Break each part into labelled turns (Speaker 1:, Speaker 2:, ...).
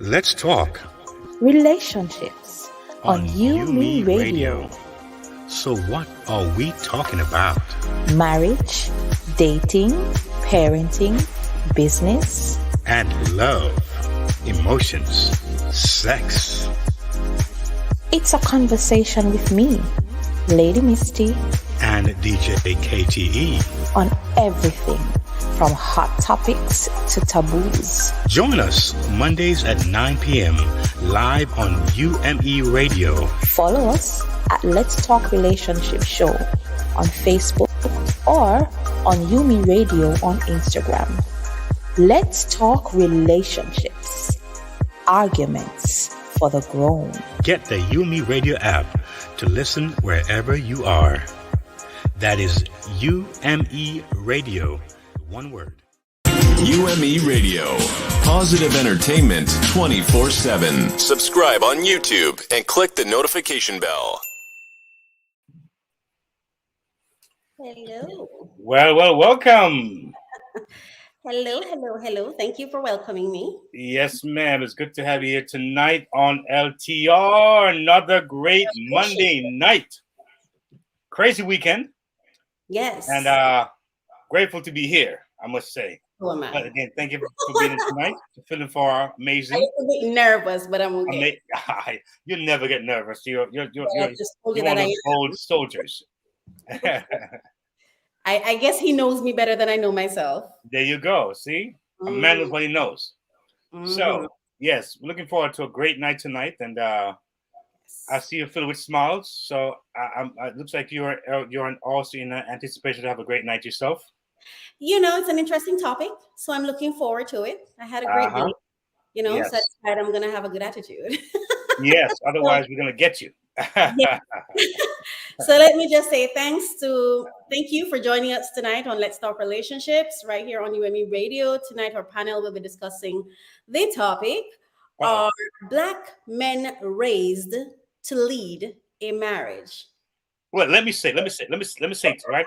Speaker 1: Let's talk
Speaker 2: relationships on UMERADIO.
Speaker 1: So what are we talking about?
Speaker 2: Marriage, dating, parenting, business,
Speaker 1: And love, emotions, sex.
Speaker 2: It's a conversation with me, Lady Misty,
Speaker 1: And DJ KTE.
Speaker 2: on everything from hot topics to taboos.
Speaker 1: Join us Mondays at 9 p.m. live on UME Radio.
Speaker 2: Follow us at Let's Talk Relationship Show on Facebook or on UME Radio on Instagram. Let's talk relationships, arguments for the grown.
Speaker 1: Get the UME Radio app to listen wherever you are. That is UME Radio, one word.
Speaker 3: UME Radio. Positive entertainment 24/7. Subscribe on YouTube and click the notification bell.
Speaker 4: Hello.
Speaker 5: Well, welcome.
Speaker 4: Hello. Thank you for welcoming me.
Speaker 5: Yes, ma'am. It's good to have you here tonight on LTR. Another great Monday night. Crazy weekend.
Speaker 4: Yes.
Speaker 5: And grateful to be here, I must say.
Speaker 4: Who am
Speaker 5: But
Speaker 4: I?
Speaker 5: again, thank you for being here tonight. Feeling for our
Speaker 4: I'm
Speaker 5: amazing.
Speaker 4: a bit nervous, but I'm okay.
Speaker 5: You never get nervous. You're
Speaker 4: I just told you
Speaker 5: one
Speaker 4: that
Speaker 5: of those old soldiers.
Speaker 4: I guess he knows me better than I know myself.
Speaker 5: There you go. See? A man knows what he knows.
Speaker 4: Mhm.
Speaker 5: So, yes, we're looking forward to a great night tonight. And I see you filled with smiles. So it looks like you're also in anticipation to have a great night yourself.
Speaker 4: It's an interesting topic, so I'm looking forward to it. I had a great day.
Speaker 5: Yes.
Speaker 4: Satisfied I'm gonna have a good attitude.
Speaker 5: Yes, otherwise we're gonna get you.
Speaker 4: Yeah. So let me just say thank you for joining us tonight on Let's Talk Relationships right here on UME Radio. Tonight our panel will be discussing the topic: Are Black men raised to lead a marriage?
Speaker 5: Well, let me say it, right?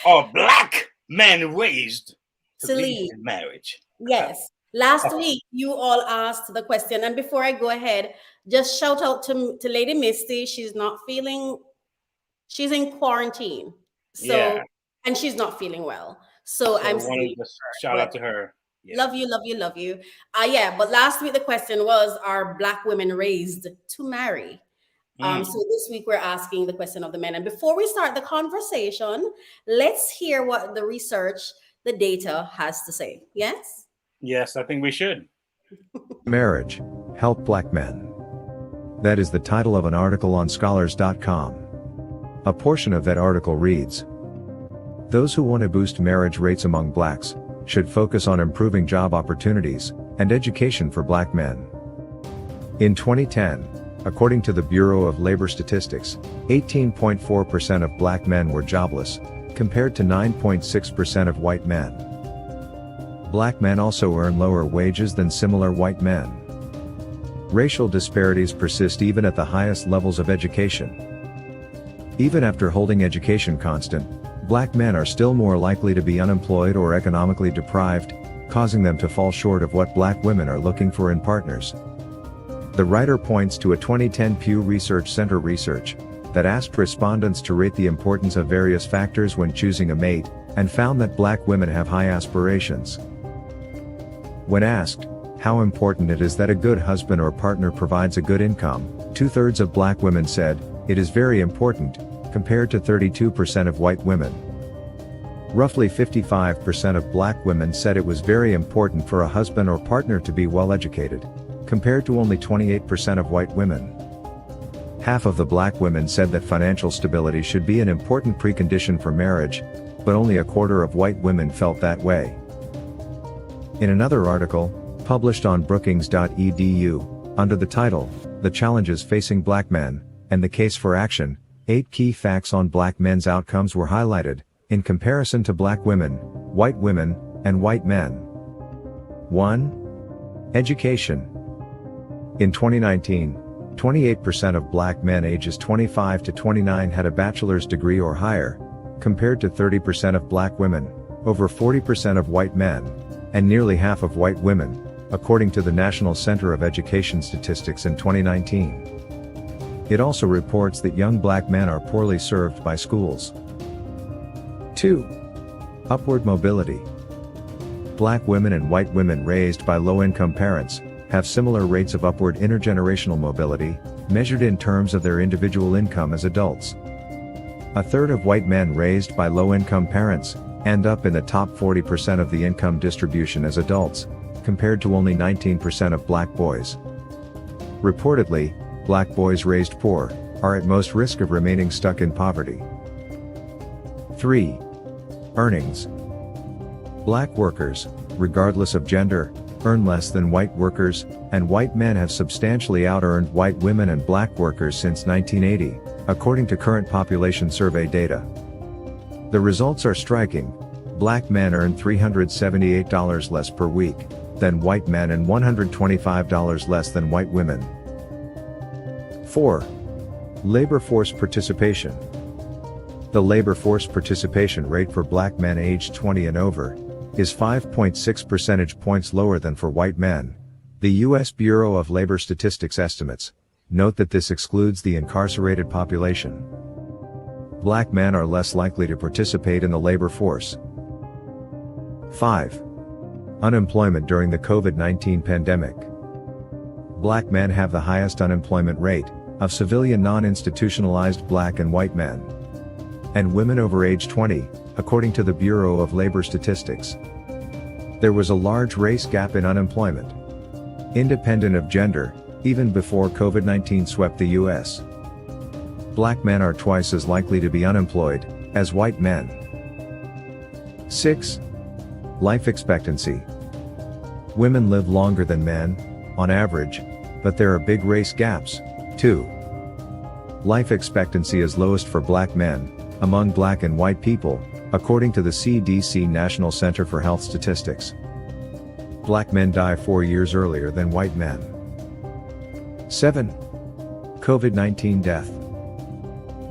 Speaker 5: Are Black men raised to lead in marriage?
Speaker 4: Yes. Last week, you all asked the question. And before I go ahead, just shout out to Lady Misty. She's in quarantine. So,
Speaker 5: Yeah.
Speaker 4: and she's not feeling well. So
Speaker 5: I
Speaker 4: I'm
Speaker 5: want to
Speaker 4: saying,
Speaker 5: just shout out to her. Yeah.
Speaker 4: love you. Yeah. But last week, the question was, are Black women raised to marry? So this week we're asking the question of the men. And before we start the conversation, let's hear what the research, the data has to say. Yes?
Speaker 5: Yes, I think we should.
Speaker 6: Marriage, Help Black Men. That is the title of an article on scholars.com. A portion of that article reads, those who want to boost marriage rates among blacks should focus on improving job opportunities and education for black men. In 2010, according to the Bureau of Labor Statistics, 18.4% of black men were jobless, compared to 9.6% of white men. Black men also earn lower wages than similar white men. Racial disparities persist even at the highest levels of education. Even after holding education constant, black men are still more likely to be unemployed or economically deprived, causing them to fall short of what black women are looking for in partners. The writer points to a 2010 Pew Research Center research that asked respondents to rate the importance of various factors when choosing a mate, and found that black women have high aspirations. When asked how important it is that a good husband or partner provides a good income, 2/3 of black women said, it is very important, compared to 32% of white women. Roughly 55% of black women said it was very important for a husband or partner to be well educated, compared to only 28% of white women. Half of the black women said that financial stability should be an important precondition for marriage, but only a quarter of white women felt that way. In another article, published on Brookings.edu, under the title, the challenges facing black men, and the case for action, 8 key facts on black men's outcomes were highlighted, in comparison to black women, and white men. 1. Education. In 2019, 28% of black men ages 25 to 29 had a bachelor's degree or higher, compared to 30% of black women, over 40% of white men, and nearly half of white women, according to the National Center of Education Statistics in 2019. It also reports that young black men are poorly served by schools. 2. Upward mobility. Black women and white women raised by low-income parents have similar rates of upward intergenerational mobility, measured in terms of their individual income as adults. A third of white men raised by low-income parents end up in the top 40% of the income distribution as adults, compared to only 19% of black boys. Reportedly, black boys raised poor are at most risk of remaining stuck in poverty. 3. Earnings. Black workers, regardless of gender, earn less than white workers, and white men have substantially out-earned white women and black workers since 1980, according to current population survey data. The results are striking. Black men earn $378 less per week than white men and $125 less than white women. 4. Labor force participation. The labor force participation rate for black men aged 20 and over is 5.6 percentage points lower than for white men. The U.S. Bureau of Labor Statistics estimates note that this excludes the incarcerated population. Black men are less likely to participate in the labor force. 5. Unemployment during the COVID-19 pandemic. Black men have the highest unemployment rate of civilian non-institutionalized black and white men, and women over age 20, according to the Bureau of Labor Statistics. There was a large race gap in unemployment, independent of gender, even before COVID-19 swept the U.S. Black men are twice as likely to be unemployed as white men. 6. Life expectancy. Women live longer than men, on average, but there are big race gaps, too. Life expectancy is lowest for black men, among black and white people, according to the CDC National Center for Health Statistics. Black men die 4 years earlier than white men. 7. COVID-19 death.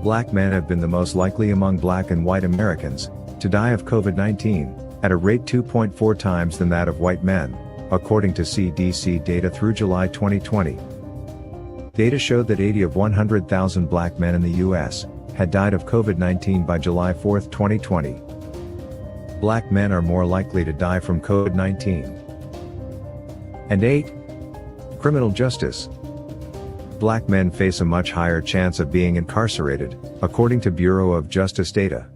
Speaker 6: Black men have been the most likely among black and white Americans to die of COVID-19, at a rate 2.4 times than that of white men, according to CDC data through July 2020. Data showed that 80 of 100,000 black men in the U.S. had died of COVID-19 by July 4, 2020. Black men are more likely to die from COVID-19. And 8. Criminal justice. Black men face a much higher chance of being incarcerated, according to Bureau of Justice data.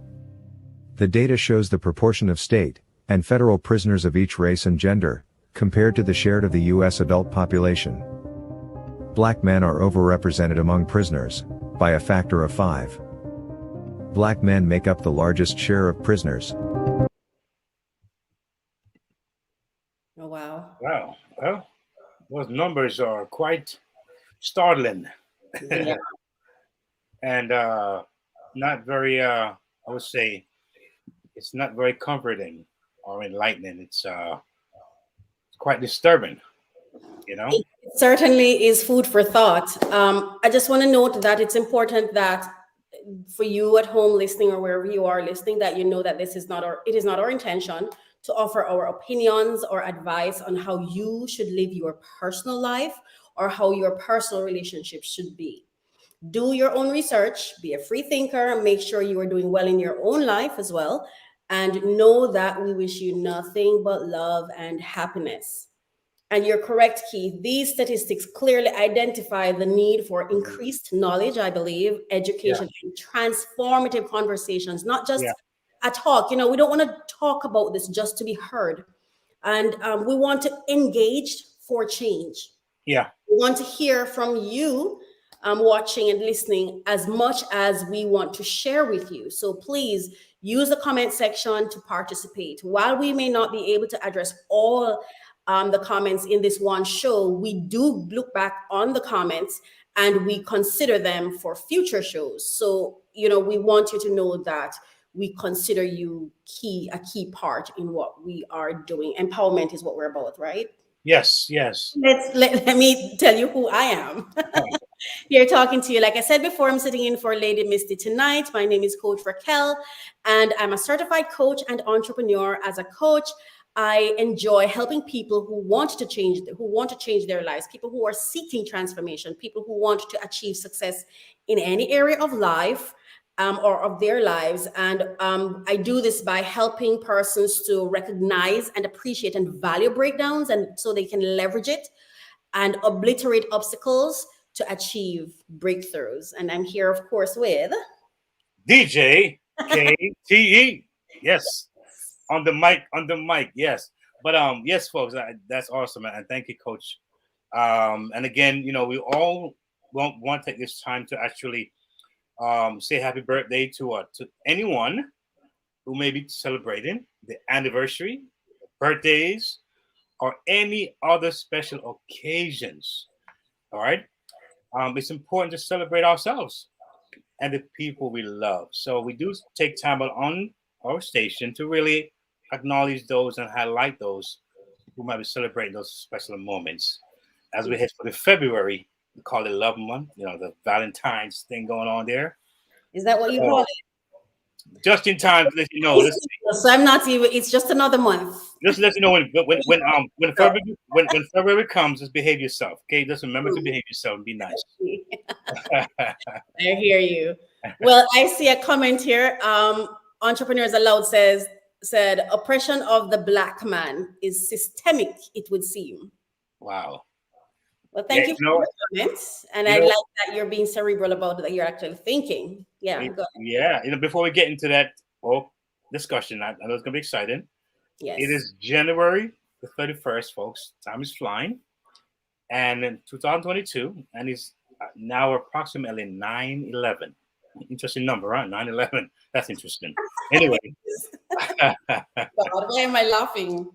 Speaker 6: The data shows the proportion of state and federal prisoners of each race and gender, compared to the share of the U.S. adult population. Black men are overrepresented among prisoners by a factor of 5. Black men make up the largest share of prisoners.
Speaker 4: Oh, wow.
Speaker 5: Wow. Well, those numbers are quite startling.
Speaker 4: Yeah.
Speaker 5: And not very, I would say, it's not very comforting or enlightening. It's quite disturbing, you know?
Speaker 4: It certainly is food for thought. I just want to note that it's important that for you at home listening or wherever you are listening, that you know that it is not our intention to offer our opinions or advice on how you should live your personal life or how your personal relationships should be. Do your own research, be a free thinker, and make sure you are doing well in your own life as well. And know that we wish you nothing but love and happiness. And you're correct, Keith. These statistics clearly identify the need for increased knowledge, I believe, education, and transformative conversations, not just a talk. You know, we don't want to talk about this just to be heard. And we want to engage for change.
Speaker 5: Yeah.
Speaker 4: We want to hear from you watching and listening as much as we want to share with you. So please use the comment section to participate. While we may not be able to address all the comments in this one show, we do look back on the comments and we consider them for future shows. So, we want you to know that we consider you a key part in what we are doing. Empowerment is what we're about, right?
Speaker 5: Yes.
Speaker 4: Let me tell you who I am. Here talking to you. Like I said before, I'm sitting in for Lady Misty tonight. My name is Coach Raquel, and I'm a certified coach and entrepreneur. As a coach, I enjoy helping people who want to change their lives, people who are seeking transformation, people who want to achieve success in any area of life or of their lives. And I do this by helping persons to recognize and appreciate and value breakdowns, and so they can leverage it and obliterate obstacles to achieve breakthroughs. And I'm here, of course, with
Speaker 5: DJ KTE. Yes. On the mic, yes. But yes, folks, that's awesome, and thank you, Coach. And again, we all want to take this time to actually say happy birthday to anyone who may be celebrating the anniversary, birthdays, or any other special occasions. All right, it's important to celebrate ourselves and the people we love. So we do take time on our station to really acknowledge those and highlight those who might be celebrating those special moments. As we head for the February, we call it Love Month, the Valentine's thing going on there.
Speaker 4: Is that what you call it?
Speaker 5: Just in time to let you know.
Speaker 4: So I'm not even. It's just another month.
Speaker 5: Just to let you know when February comes, just behave yourself. Okay, just remember to behave yourself and be nice.
Speaker 4: I hear you. Well, I see a comment here. Entrepreneurs Aloud said oppression of the Black man is systemic, it would seem.
Speaker 5: Wow.
Speaker 4: Well, thank you for your comments, and I like that you're being cerebral about it, that you're actually thinking. Yeah.
Speaker 5: Before we get into that discussion, I know it's gonna be exciting.
Speaker 4: Yes.
Speaker 5: It is January the 31st, folks. Time is flying, and in 2022, and it's now approximately 9/11. Interesting number, right? 9/11. That's interesting. Anyway.
Speaker 4: God, why am I laughing?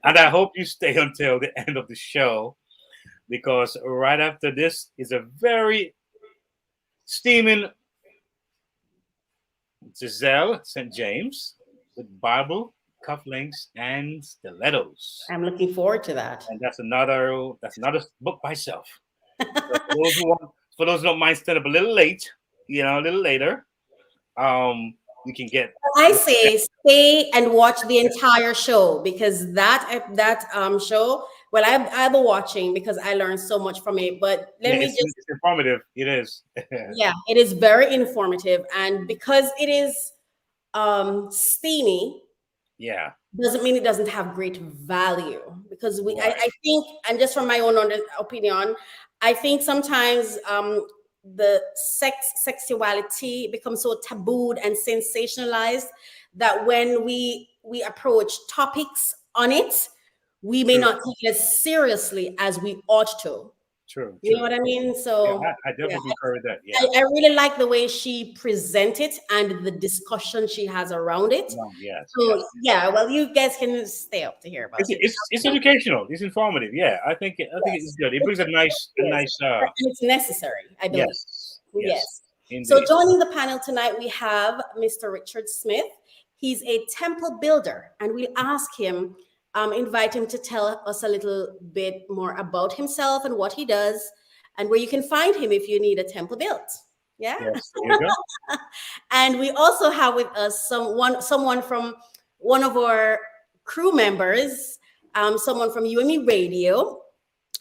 Speaker 5: And I hope you stay until the end of the show, because right after this is a very steaming Giselle St. James with Bible, cufflinks, and stilettos.
Speaker 4: I'm looking forward to that.
Speaker 5: And that's another book by itself. For those who don't mind staying up a little late, a little later, you can get.
Speaker 4: I say stay and watch the entire show, because that show. Well, I've been watching because I learned so much from it. But it's
Speaker 5: informative. It is.
Speaker 4: Yeah, it is very informative, and because it is steamy.
Speaker 5: Yeah.
Speaker 4: Doesn't mean it doesn't have great value, because I think, and just from my own opinion, I think sometimes the sexuality becomes so tabooed and sensationalized that when we approach topics on it, we may not take it as seriously as we ought to.
Speaker 5: True.
Speaker 4: You know what I mean? So
Speaker 5: I definitely concur with that. Yeah.
Speaker 4: I really like the way she presents it and the discussion she has around it. Well, you guys can stay up to hear about it.
Speaker 5: It's educational. It's informative. Yeah, I think it's good. It brings a nice. And
Speaker 4: it's necessary, I believe. Yes.
Speaker 5: Indeed.
Speaker 4: So joining the panel tonight, we have Mr. Richard Smith. He's a temple builder, and we'll ask him, invite him to tell us a little bit more about himself and what he does, and where you can find him if you need a temple built. Yeah.
Speaker 5: Yes, there you go.
Speaker 4: And we also have with us someone from one of our crew members, someone from UMERADIO,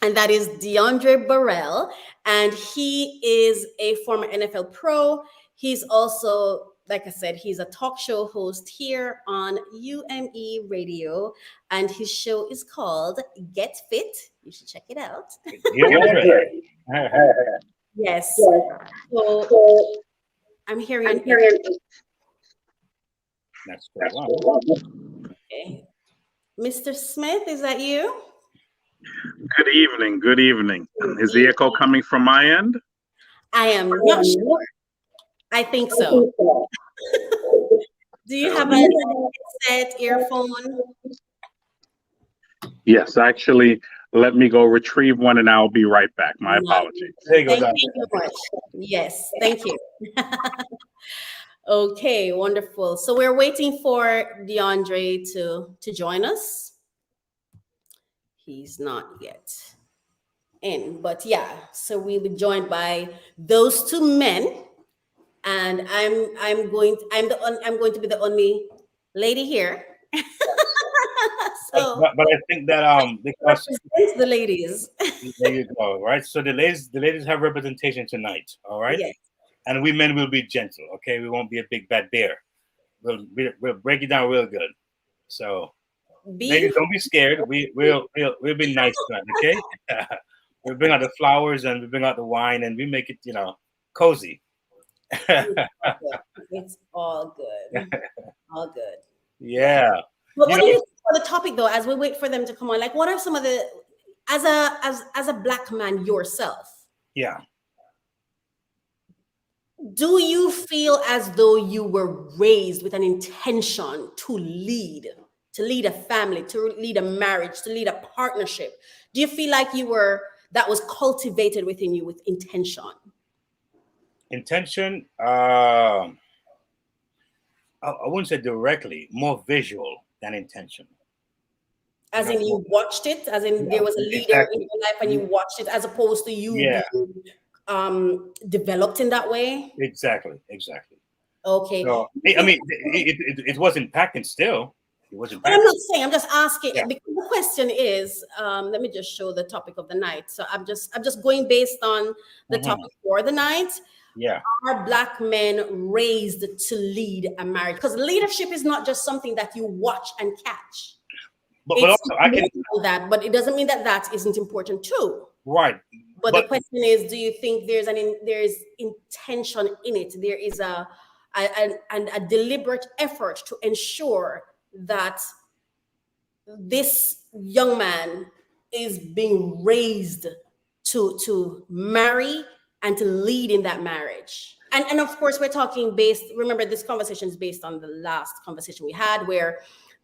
Speaker 4: and that is DeAndre Burrell. And he is a former NFL pro. He's also, like I said, he's a talk show host here on UMERADIO, and his show is called Get Fit. You should check it out. Yes. So I'm hearing.
Speaker 5: That's great.
Speaker 4: Okay. Mr. Smith, is that you?
Speaker 7: Good evening. Good evening. Is the echo coming from my end?
Speaker 4: I am not sure. I think so. Do you have a headset, earphone?
Speaker 7: Yes, actually, let me go retrieve one and I'll be right back. My apologies.
Speaker 5: There you go,
Speaker 4: Thank
Speaker 5: Doctor.
Speaker 4: you so much. Yes, thank you. Okay, wonderful. So we're waiting for DeAndre to join us. He's not yet in, but yeah. So we'll be joined by those two men, and I'm going to be the only lady here. So
Speaker 5: But I think that because
Speaker 4: represents the ladies.
Speaker 5: there you go, right? So the ladies have representation tonight, all right?
Speaker 4: Yes.
Speaker 5: And we men will be gentle, okay? We won't be a big bad bear. We'll break it down real good. So ladies, don't be scared. We'll be nice tonight, okay? We bring out the flowers and we bring out the wine and we make it, cozy.
Speaker 4: It's all good. All good.
Speaker 5: Yeah.
Speaker 4: But
Speaker 5: You
Speaker 4: what do
Speaker 5: know,
Speaker 4: you think for the topic though, as we wait for them to come on? Like, what are some of the as a black man yourself,
Speaker 5: yeah.
Speaker 4: do you feel as though you were raised with an intention to lead a family, to lead a marriage, to lead a partnership? Do you feel like that was cultivated within you with intention?
Speaker 5: Intention, I wouldn't say directly, more visual than intention.
Speaker 4: As in you watched it, as in there was a leader in your life and you watched it, as opposed to you being developed in that way?
Speaker 5: Exactly.
Speaker 4: Okay.
Speaker 5: So, I mean, it was impacting still. It was impacting.
Speaker 4: But I'm not saying, I'm just asking,
Speaker 5: Yeah.
Speaker 4: because the question is, let me just show the topic of the night. So I'm just going based on the topic for the night.
Speaker 5: Yeah.
Speaker 4: Are black men raised to lead a marriage? Because leadership is not just something that you watch and catch.
Speaker 5: But also I can
Speaker 4: that, but it doesn't mean that isn't important too.
Speaker 5: Right.
Speaker 4: But the question is, do you think there's intention in it? There is a deliberate effort to ensure that this young man is being raised to marry and to lead in that marriage. And of course, we're talking remember, this conversation is based on the last conversation we had where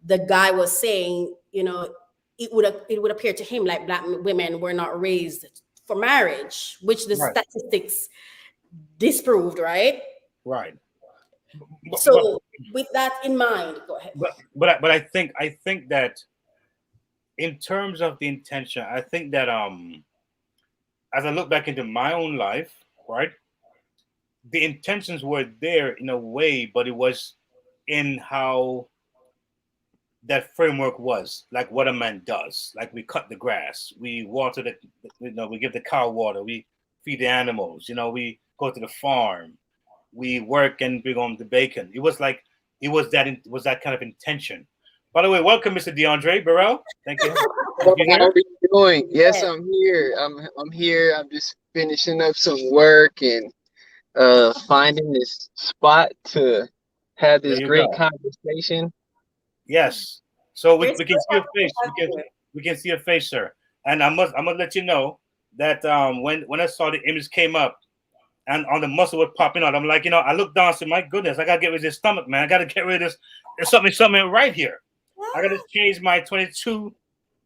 Speaker 4: the guy was saying, it would appear to him like black women were not raised for marriage, which the statistics disproved, right?
Speaker 5: Right.
Speaker 4: So with that in mind, go ahead.
Speaker 5: But I think that in terms of the intention, I think that as I look back into my own life, right, the intentions were there in a way, but it was in how that framework was, like what a man does. Like we cut the grass, we water we give the cow water, we feed the animals, we go to the farm, we work and bring home the bacon. It was that kind of intention. By the way, welcome, Mr. DeAndre Burrell. Thank you.
Speaker 8: How are you doing? Yes, I'm here. I'm here. I'm just finishing up some work and finding this spot to have this great conversation.
Speaker 5: Yes. So we can see your face. We can see your face, sir. And I'm gonna let you know that when I saw the image came up and on the muscle was popping out, I'm like, I looked down and said, my goodness, I gotta get rid of this stomach, man. I gotta get rid of this. There's something right here. I gotta change my 22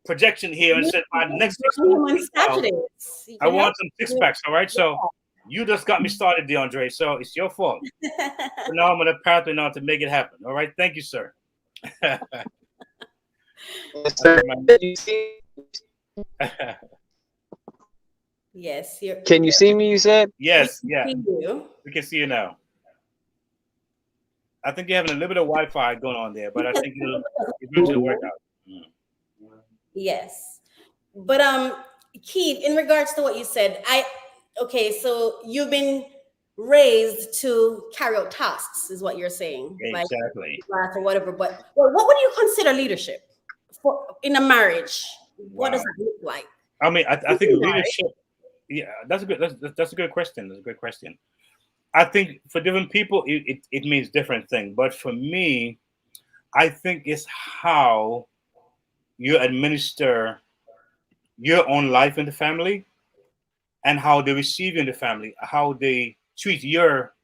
Speaker 5: projection here and set my next 6 months. I want some 6-packs, all right? So you just got me started, DeAndre. So it's your fault. So now I'm gonna pathway now to make it happen. All right, thank you, sir.
Speaker 4: Yes.
Speaker 8: Can you see me? You said
Speaker 5: yes. Yeah. We can see you now. I think you're having a little bit of Wi-Fi going on there, but I think it'll eventually work out.
Speaker 4: Yes, but Keith, in regards to what you said, so you've been raised to carry out tasks, is what you're saying,
Speaker 5: exactly,
Speaker 4: like or whatever. But what would you consider leadership in a marriage? What does it look like?
Speaker 5: I mean, I think leadership. Yeah, that's a good question. That's a good question. I think for different people, it means different things. But for me, I think it's how you administer your own life in the family and how they receive you in the family, how they treat your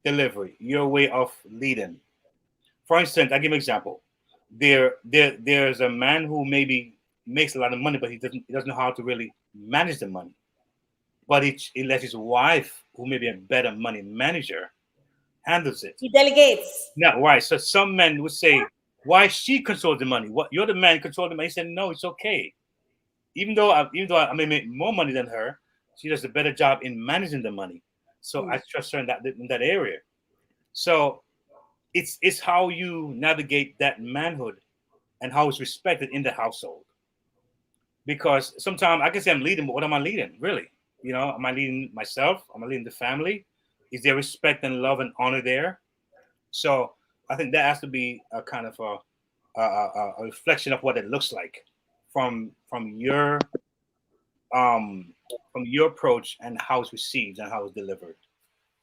Speaker 5: delivery, your way of leading. For instance, I'll give you an example. there's a man who maybe makes a lot of money, but he doesn't know how to really manage the money. But he lets his wife, who may be a better money manager, handles it.
Speaker 4: He delegates.
Speaker 5: No, right. So some men would say, why she controls the money? What, you're the man controlling the money. He said, no, it's okay. Even though I may make more money than her, she does a better job in managing the money. So I trust her in that area. So it's how you navigate that manhood and how it's respected in the household. Because sometimes I can say I'm leading, but what am I leading, really? You know, am I leading myself? Am I leading the family? Is there respect and love and honor there? So I think that has to be a kind of a reflection of what it looks like from your approach and how it's received and how it's delivered.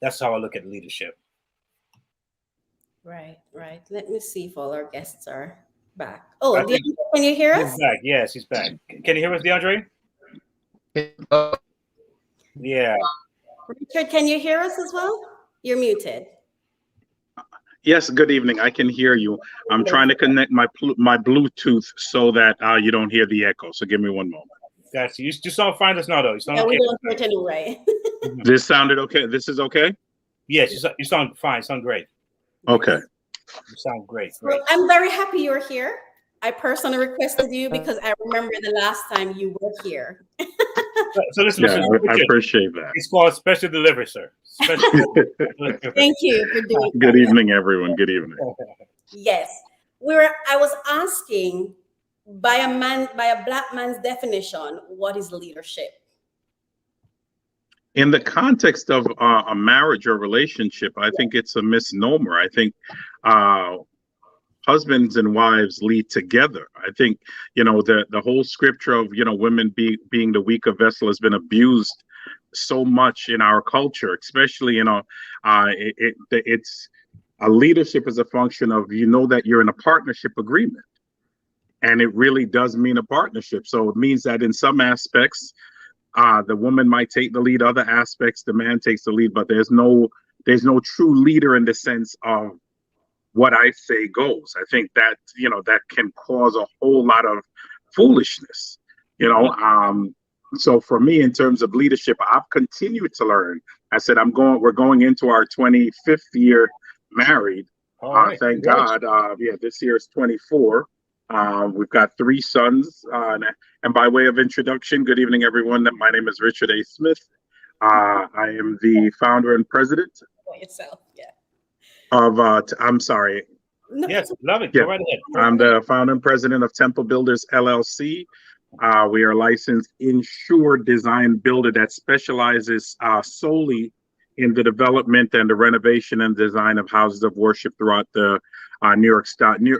Speaker 5: That's how I look at leadership.
Speaker 4: Right. Let me see if all our guests are back. Oh, DeAndre, can you hear us?
Speaker 5: He's back. Yes, he's back. Can you hear us, DeAndre? Yeah.
Speaker 4: Richard, can you hear us as well? You're muted.
Speaker 7: Yes, good evening. I can hear you. I'm trying to connect my Bluetooth so that you don't hear the echo. So give me one moment.
Speaker 5: Gotcha. You sound fine just now, though. You sound
Speaker 4: yeah,
Speaker 5: okay.
Speaker 4: we don't hear it anyway.
Speaker 7: This sounded okay. This is okay?
Speaker 5: Yes, you sound fine. You sound great.
Speaker 7: Okay.
Speaker 5: You sound great.
Speaker 4: Well, I'm very happy you're here. I personally requested you because I remember the last time you were here.
Speaker 5: So listen,
Speaker 7: I appreciate that.
Speaker 5: It's called special delivery, sir. Special delivery.
Speaker 4: Thank you for doing
Speaker 7: Good evening, everyone. Good evening.
Speaker 4: Yes. I was asking, by a Black man's definition, what is leadership?
Speaker 7: In the context of a marriage or relationship, I think it's a misnomer. I think husbands and wives lead together. I think, the whole scripture of, women being the weaker vessel has been abused so much in our culture, especially, it's a leadership is a function of, that you're in a partnership agreement. And it really does mean a partnership. So it means that in some aspects, the woman might take the lead, other aspects, the man takes the lead, but there's no true leader in the sense of what I say goes. I think that, that can cause a whole lot of foolishness, so for me, in terms of leadership, I've continued to learn. I said, we're going into our 25th year married. Thank God. This year is 24. We've got 3 sons. And by way of introduction, good evening, everyone. My name is Richard A. Smith. I am the founder and president I'm sorry.
Speaker 5: Yes, love it.
Speaker 7: Yeah.
Speaker 5: Go right ahead.
Speaker 7: I'm the founder and president of Temple Builders, LLC. We are a licensed insured design builder that specializes solely in the development and the renovation and design of houses of worship throughout the New York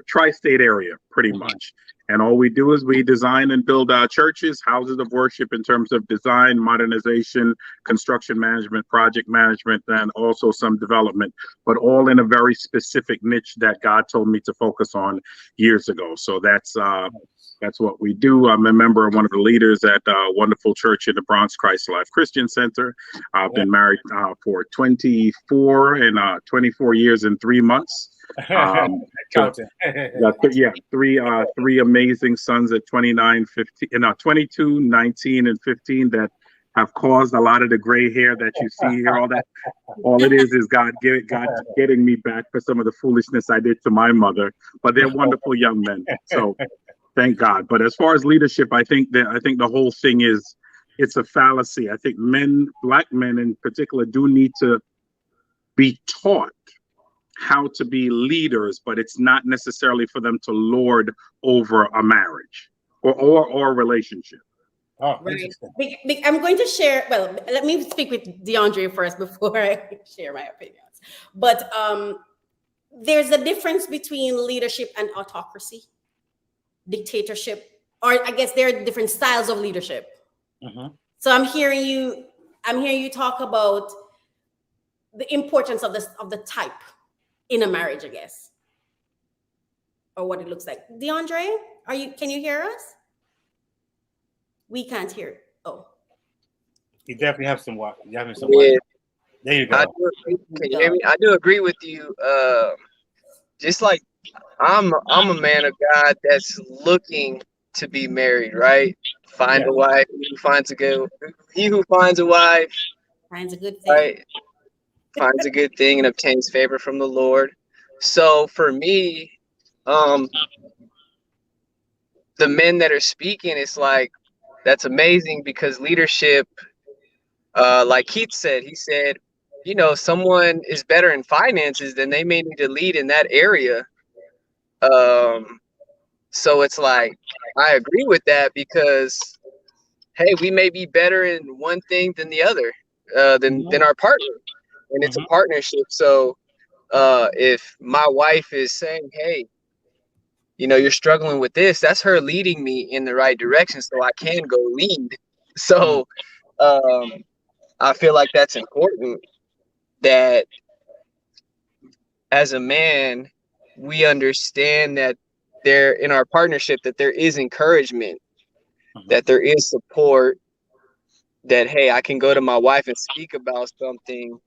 Speaker 7: tri-state area, pretty much. And all we do is we design and build churches, houses of worship in terms of design, modernization, construction management, project management, and also some development, but all in a very specific niche that God told me to focus on years ago. So that's what we do. I'm a member of one of the leaders at a wonderful church in the Bronx, Christ Life Christian Center. I've been married for 24 years and 3 months. Three amazing sons at 22, 19, and 15 that have caused a lot of the gray hair that you see here. All it is God getting me back for some of the foolishness I did to my mother. But they're wonderful young men. So thank God. But as far as leadership, I think the whole thing it's a fallacy. I think Black men in particular, do need to be taught how to be leaders, but it's not necessarily for them to lord over a marriage or a relationship.
Speaker 5: Oh,
Speaker 4: right. I'm going to share. Well, let me speak with DeAndre first before I share my opinions. But there's a difference between leadership and autocracy, dictatorship, or I guess there are different styles of leadership.
Speaker 5: Mm-hmm.
Speaker 4: So I'm hearing you talk about the importance of the type in a marriage, I guess, or what it looks like. DeAndre, can you hear us? We can't hear. Oh,
Speaker 5: you definitely have some water.
Speaker 8: Yeah.
Speaker 5: There you go.
Speaker 8: Can you hear me? I do agree with you. Just like I'm a man of God that's looking to be married, right? Find
Speaker 5: Yeah.
Speaker 8: a wife. He who finds a wife,
Speaker 4: Finds a good thing.
Speaker 8: right, finds a good thing and obtains favor from the Lord. So for me, um, the men that are speaking, it's like that's amazing because leadership, like Keith said, he said, you know, someone is better in finances, then they may need to lead in that area. Um, so it's like I agree with that because hey, we may be better in one thing than the other, than our partner, and it's a partnership. So if my wife is saying, hey, you know, you're struggling with this, that's her leading me in the right direction so I can go lead. So um, I feel like that's important that as a man, we understand that there in our partnership that there is encouragement, that there is support, that hey, I can go to my wife and speak about something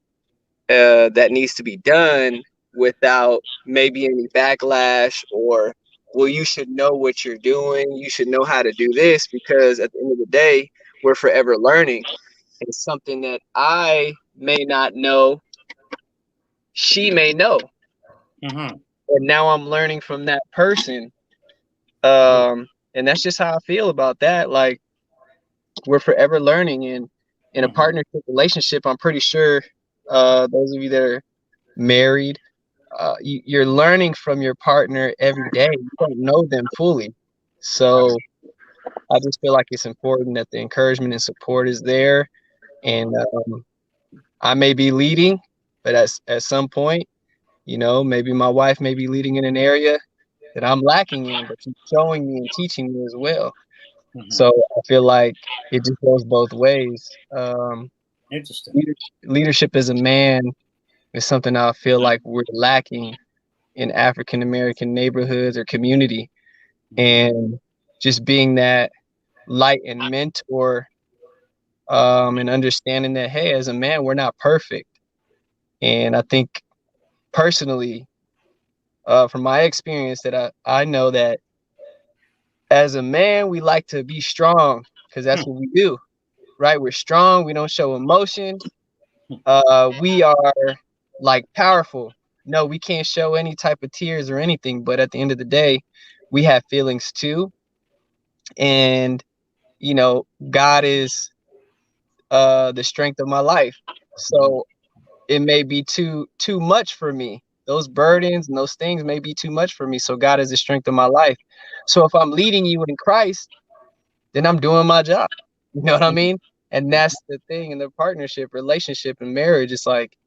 Speaker 8: that needs to be done without maybe any backlash or well, you should know what you're doing, you should know how to do this, because at the end of the day we're forever learning. It's something that I may not know, she may know, and now I'm learning from that person. And that's just how I feel about that. Like we're forever learning, and in a partnership relationship, I'm pretty sure those of you that are married, you're learning from your partner every day. You don't know them fully. So I just feel like it's important that the encouragement and support is there. And I may be leading, but at some point, you know, maybe my wife may be leading in an area that I'm lacking in, but she's showing me and teaching me as well. So I feel like it just goes both ways.
Speaker 5: Interesting.
Speaker 8: Leadership as a man is something I feel like we're lacking in African American neighborhoods or community, and just being that light and mentor, and understanding that hey, as a man, we're not perfect. And I think personally, from my experience, that I know that as a man, we like to be strong because that's what we do, right? We're strong. We don't show emotion. We are like powerful. No, we can't show any type of tears or anything. But at the end of the day, we have feelings too. And, you know, God is the strength of my life. So it may be too much for me. Those burdens and those things may be too much for me. So God is the strength of my life. So if I'm leading you in Christ, then I'm doing my job. You know what I mean? And that's the thing in the partnership, relationship, and marriage. It's like,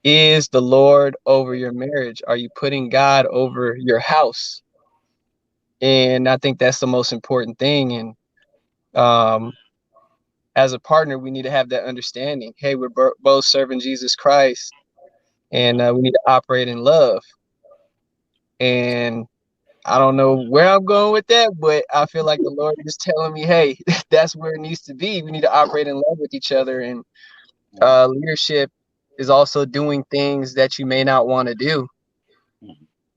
Speaker 8: is the Lord over your marriage? Are you putting God over your house? And I think that's the most important thing. And as a partner, we need to have that understanding. Hey, we're both serving Jesus Christ, and we need to operate in love. And I don't know where I'm going with that, but I feel like the Lord is telling me, hey, that's where it needs to be. We need to operate in love with each other. And leadership is also doing things that you may not want to do.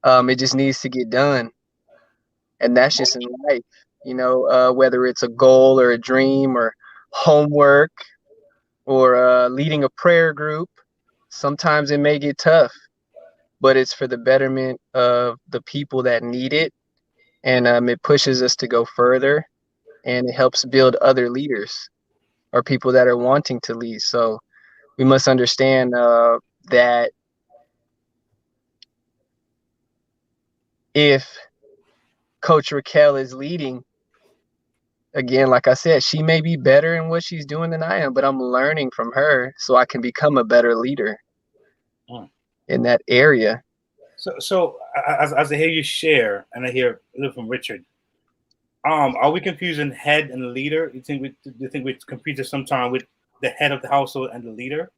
Speaker 8: It just needs to get done. And that's just in life, you know, whether it's a goal or a dream or homework or leading a prayer group. Sometimes it may get tough, but it's for the betterment of the people that need it. And it pushes us to go further, and it helps build other leaders or people that are wanting to lead. So we must understand that if Coach Raquel is leading, again, like I said, she may be better in what she's doing than I am, but I'm learning from her so I can become a better leader in that area.
Speaker 5: So as I hear you share, and I hear a little from Richard, are we confusing head and leader? Do you think we confuse it sometimes with the head of the household and the leader?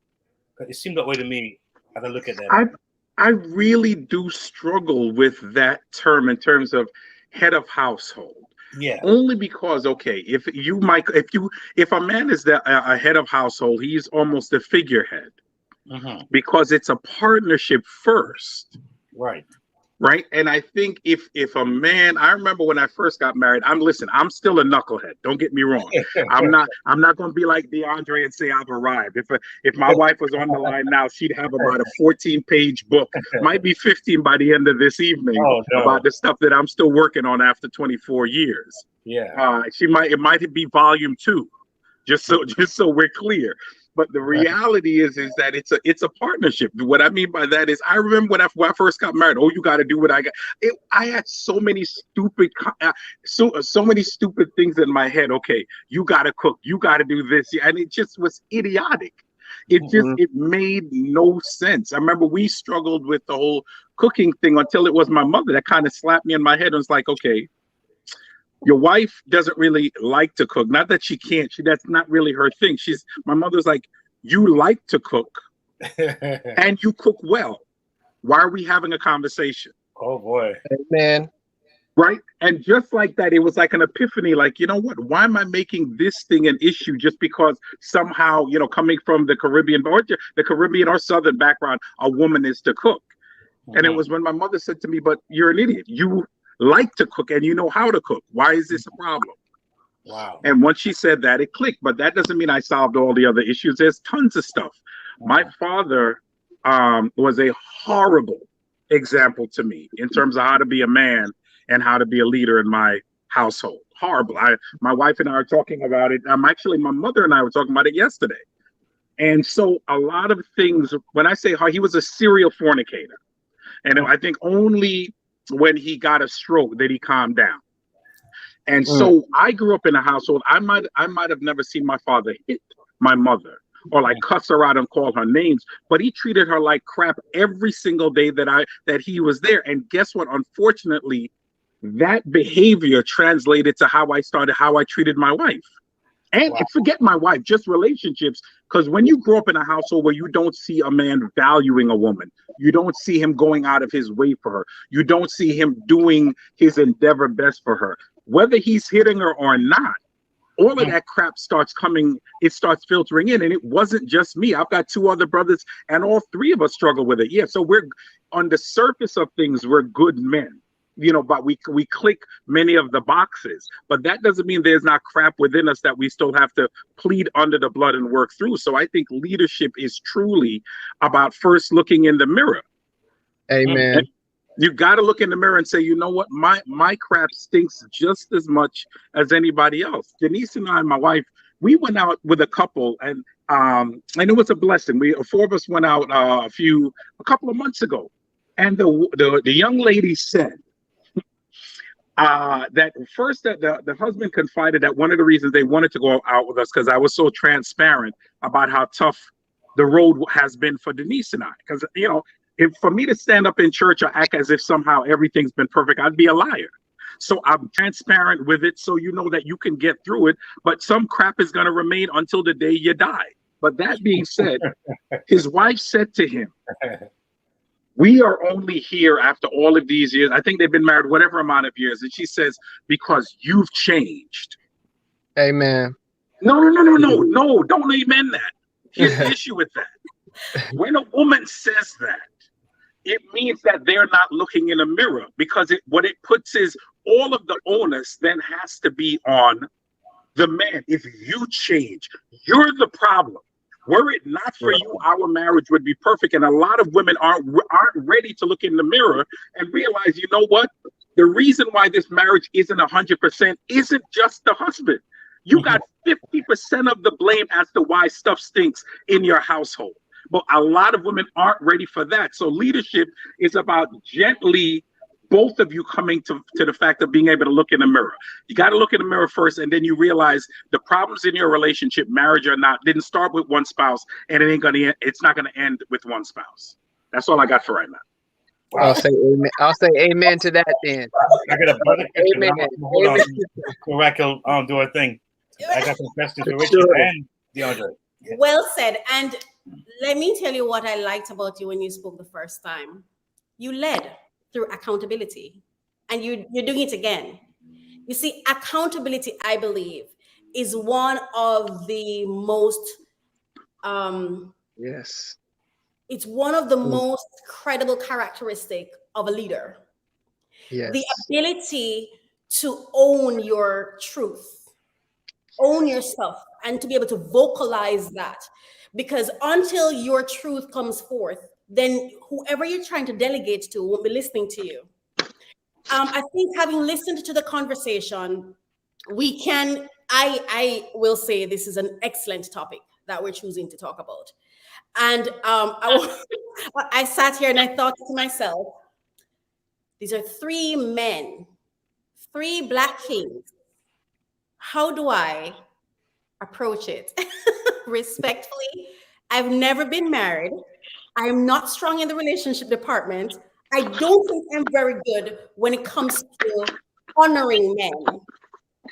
Speaker 5: It seemed that way to me as I look at that.
Speaker 7: I really do struggle with that term in terms of head of household.
Speaker 5: Yeah.
Speaker 7: Only because, okay, if a man is a head of household, he's almost a figurehead, because it's a partnership first.
Speaker 5: Right.
Speaker 7: right? And I think if a man, I remember when I first got married, I'm still a knucklehead. Don't get me wrong. I'm not going to be like DeAndre and say I've arrived. If my wife was on the line now, she'd have about a 14-page book, might be 15 by the end of this evening, about the stuff that I'm still working on after 24 years.
Speaker 5: Yeah.
Speaker 7: It might be volume 2, just so we're clear. But the reality is that it's a partnership. What I mean by that is, I remember when I first got married. Oh, you got to do what I got. I had so many stupid things in my head. Okay, you got to cook. You got to do this, and it just was idiotic. It made no sense. I remember we struggled with the whole cooking thing until it was my mother that kind of slapped me in my head and was like, okay, your wife doesn't really like to cook. Not that she can't. That's not really her thing. My mother's like, you like to cook and you cook well. Why are we having a conversation?
Speaker 5: Oh boy.
Speaker 8: Man.
Speaker 7: Right. And just like that, it was like an epiphany. Like, you know what? Why am I making this thing an issue just because somehow, coming from the Caribbean or Southern background, a woman is to cook? And it was when my mother said to me, but you're an idiot. You like to cook and you know how to cook. Why is this a problem?
Speaker 5: Wow.
Speaker 7: And once she said that, it clicked. But that doesn't mean I solved all the other issues. There's tons of stuff. My father was a horrible example to me in terms of how to be a man and how to be a leader in my household. Horrible. My wife and I are talking about it. Actually, my mother and I were talking about it yesterday. And so a lot of things, when I say how he was a serial fornicator, and I think only when he got a stroke that he calmed down. And so I grew up in a household. I might have never seen my father hit my mother or like cuss her out and call her names, but he treated her like crap every single day that he was there. And guess what? Unfortunately, that behavior translated to how I treated my wife. And forget my wife, just relationships. Because when you grow up in a household where you don't see a man valuing a woman, you don't see him going out of his way for her, you don't see him doing his endeavor best for her, whether he's hitting her or not, all of that crap starts filtering in. And it wasn't just me. I've got 2 other brothers and all 3 of us struggle with it. Yeah, so we're on the surface of things, we're good men. But we click many of the boxes, but that doesn't mean there's not crap within us that we still have to plead under the blood and work through. So I think leadership is truly about first looking in the mirror.
Speaker 8: Amen.
Speaker 7: And you got to look in the mirror and say, you know what, my crap stinks just as much as anybody else. Denise and I, my wife, we went out with a couple, and it was a blessing. 4 of us went out a couple of months ago, and the young lady said, that first that the husband confided that one of the reasons they wanted to go out with us because I was so transparent about how tough the road has been for Denise and I. Because if for me to stand up in church or act as if somehow everything's been perfect, I'd be a liar. So I'm transparent with it, so you know that you can get through it. But some crap is going to remain until the day you die. But that being said, his wife said to him, we are only here after all of these years. I think they've been married whatever amount of years. And she says, because you've changed.
Speaker 8: Amen.
Speaker 7: No. Don't amen that. Here's the issue with that. When a woman says that, it means that they're not looking in a mirror, because what it puts is all of the onus then has to be on the man. If you change, you're the problem. Were it not for you, our marriage would be perfect. And a lot of women aren't ready to look in the mirror and realize, you know what? The reason why this marriage isn't 100% isn't just the husband. You got 50% of the blame as to why stuff stinks in your household. But a lot of women aren't ready for that. So leadership is about gently both of you coming to the fact of being able to look in the mirror. You got to look in the mirror first, and then you realize the problems in your relationship, marriage or not, didn't start with one spouse, and it's not gonna end with one spouse. That's all I got for right now.
Speaker 8: Wow. I'll say amen to that then.
Speaker 5: I got a brother.
Speaker 8: Amen.
Speaker 5: Hold on. Correct. Do a thing. I got some questions for Richard and DeAndre.
Speaker 4: Well said. And let me tell you what I liked about you when you spoke the first time. You led through accountability, and you're doing it again. You see, accountability, I believe, is one of the most
Speaker 8: yes,
Speaker 4: it's one of the most credible characteristic of a leader.
Speaker 8: Yes.
Speaker 4: The ability to own your truth, own yourself, and to be able to vocalize that. Because until your truth comes forth, then whoever you're trying to delegate to won't be listening to you. I think having listened to the conversation, we can, I will say this is an excellent topic that we're choosing to talk about. And I sat here and I thought to myself, these are three men, three Black kings. How do I approach it? Respectfully, I've never been married. I am not strong in the relationship department. I don't think I'm very good when it comes to honoring men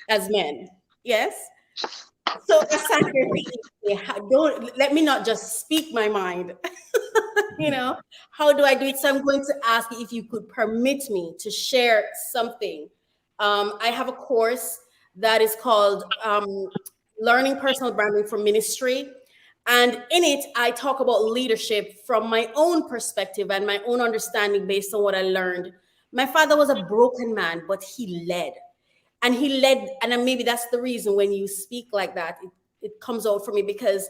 Speaker 4: as men. Yes? So I sat here thinking, don't let me not just speak my mind. You know, how do I do it? So I'm going to ask you if you could permit me to share something. I have a course that is called Learning Personal Branding for Ministry. And in it, I talk about leadership from my own perspective and my own understanding based on what I learned. My father was a broken man, but he led. And he led, and maybe that's the reason when you speak like that, it comes out for me, because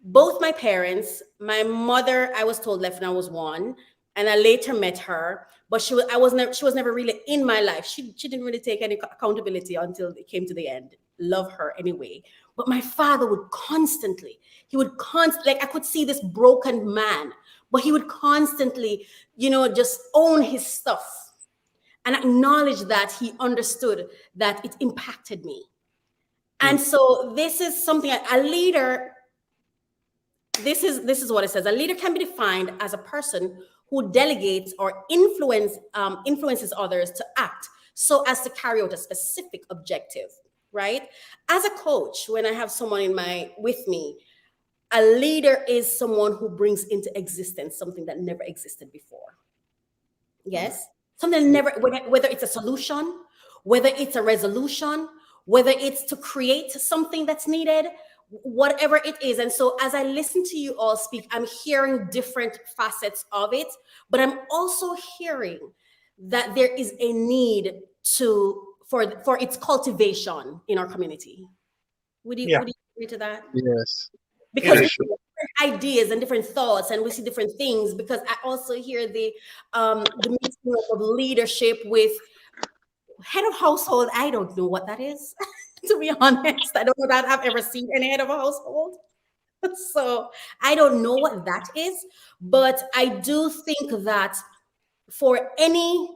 Speaker 4: both my parents, my mother, I was told, left when I was 1, and I later met her, but she was never really in my life. She didn't really take any accountability until it came to the end. Love her anyway. But my father would constantly, like I could see this broken man, but he would constantly, just own his stuff and acknowledge that he understood that it impacted me. And so this is something, a leader, this is what it says. A leader can be defined as a person who delegates or influences others to act so as to carry out a specific objective, right? As a coach, when I have someone with me, a leader is someone who brings into existence something that never existed before. Yes? Something never, whether it's a solution, whether it's a resolution, whether it's to create something that's needed, whatever it is. And so as I listen to you all speak, I'm hearing different facets of it, but I'm also hearing that there is a need for its cultivation in our community. Would you agree to that?
Speaker 8: Yes.
Speaker 4: Because we see different ideas and different thoughts, and we see different things, because I also hear the mixing of leadership with head of household. I don't know what that is. To be honest, I don't know that I've ever seen any head of a household. So I don't know what that is, but I do think that for any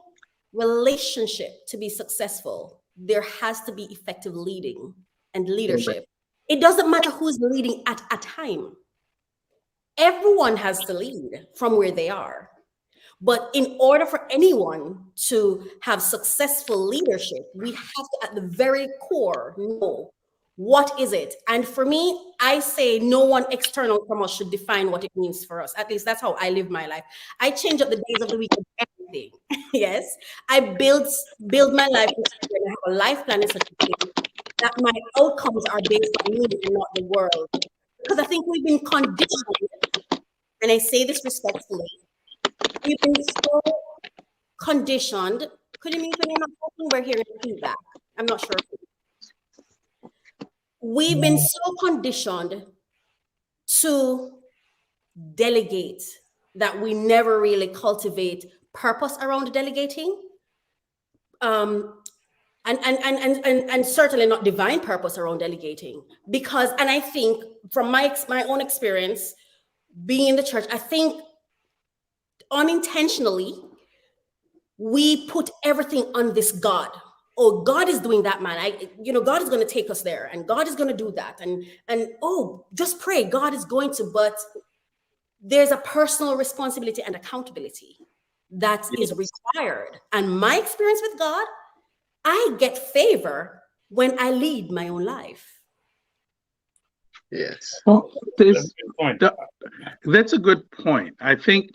Speaker 4: relationship to be successful, there has to be effective leading and leadership. It doesn't matter who's leading at a time. Everyone has to lead from where they are. But in order for anyone to have successful leadership, we have to, at the very core, know what is it. And for me, I say no one external from us should define what it means for us. At least that's how I live my life. I change up the days of the week, everything. Yes, I build my life. I have a life plan in such a way that my outcomes are based on me and not the world. Because I think we've been conditioned, and I say this respectfully, we've been so conditioned. Could you mean when you're not talking? We're hearing feedback. I'm not sure. We've been so conditioned to delegate that we never really cultivate purpose around delegating. And certainly not divine purpose around delegating, because, and I think from my own experience being in the church, I think unintentionally we put everything on this God. Oh, God is doing that, man. God is going to take us there, and God is going to do that, and oh, just pray, God is going to. But there's a personal responsibility and accountability that is required. And my experience with God, I get favor when I lead my own life.
Speaker 8: Yes.
Speaker 7: Well, that's a good point. I think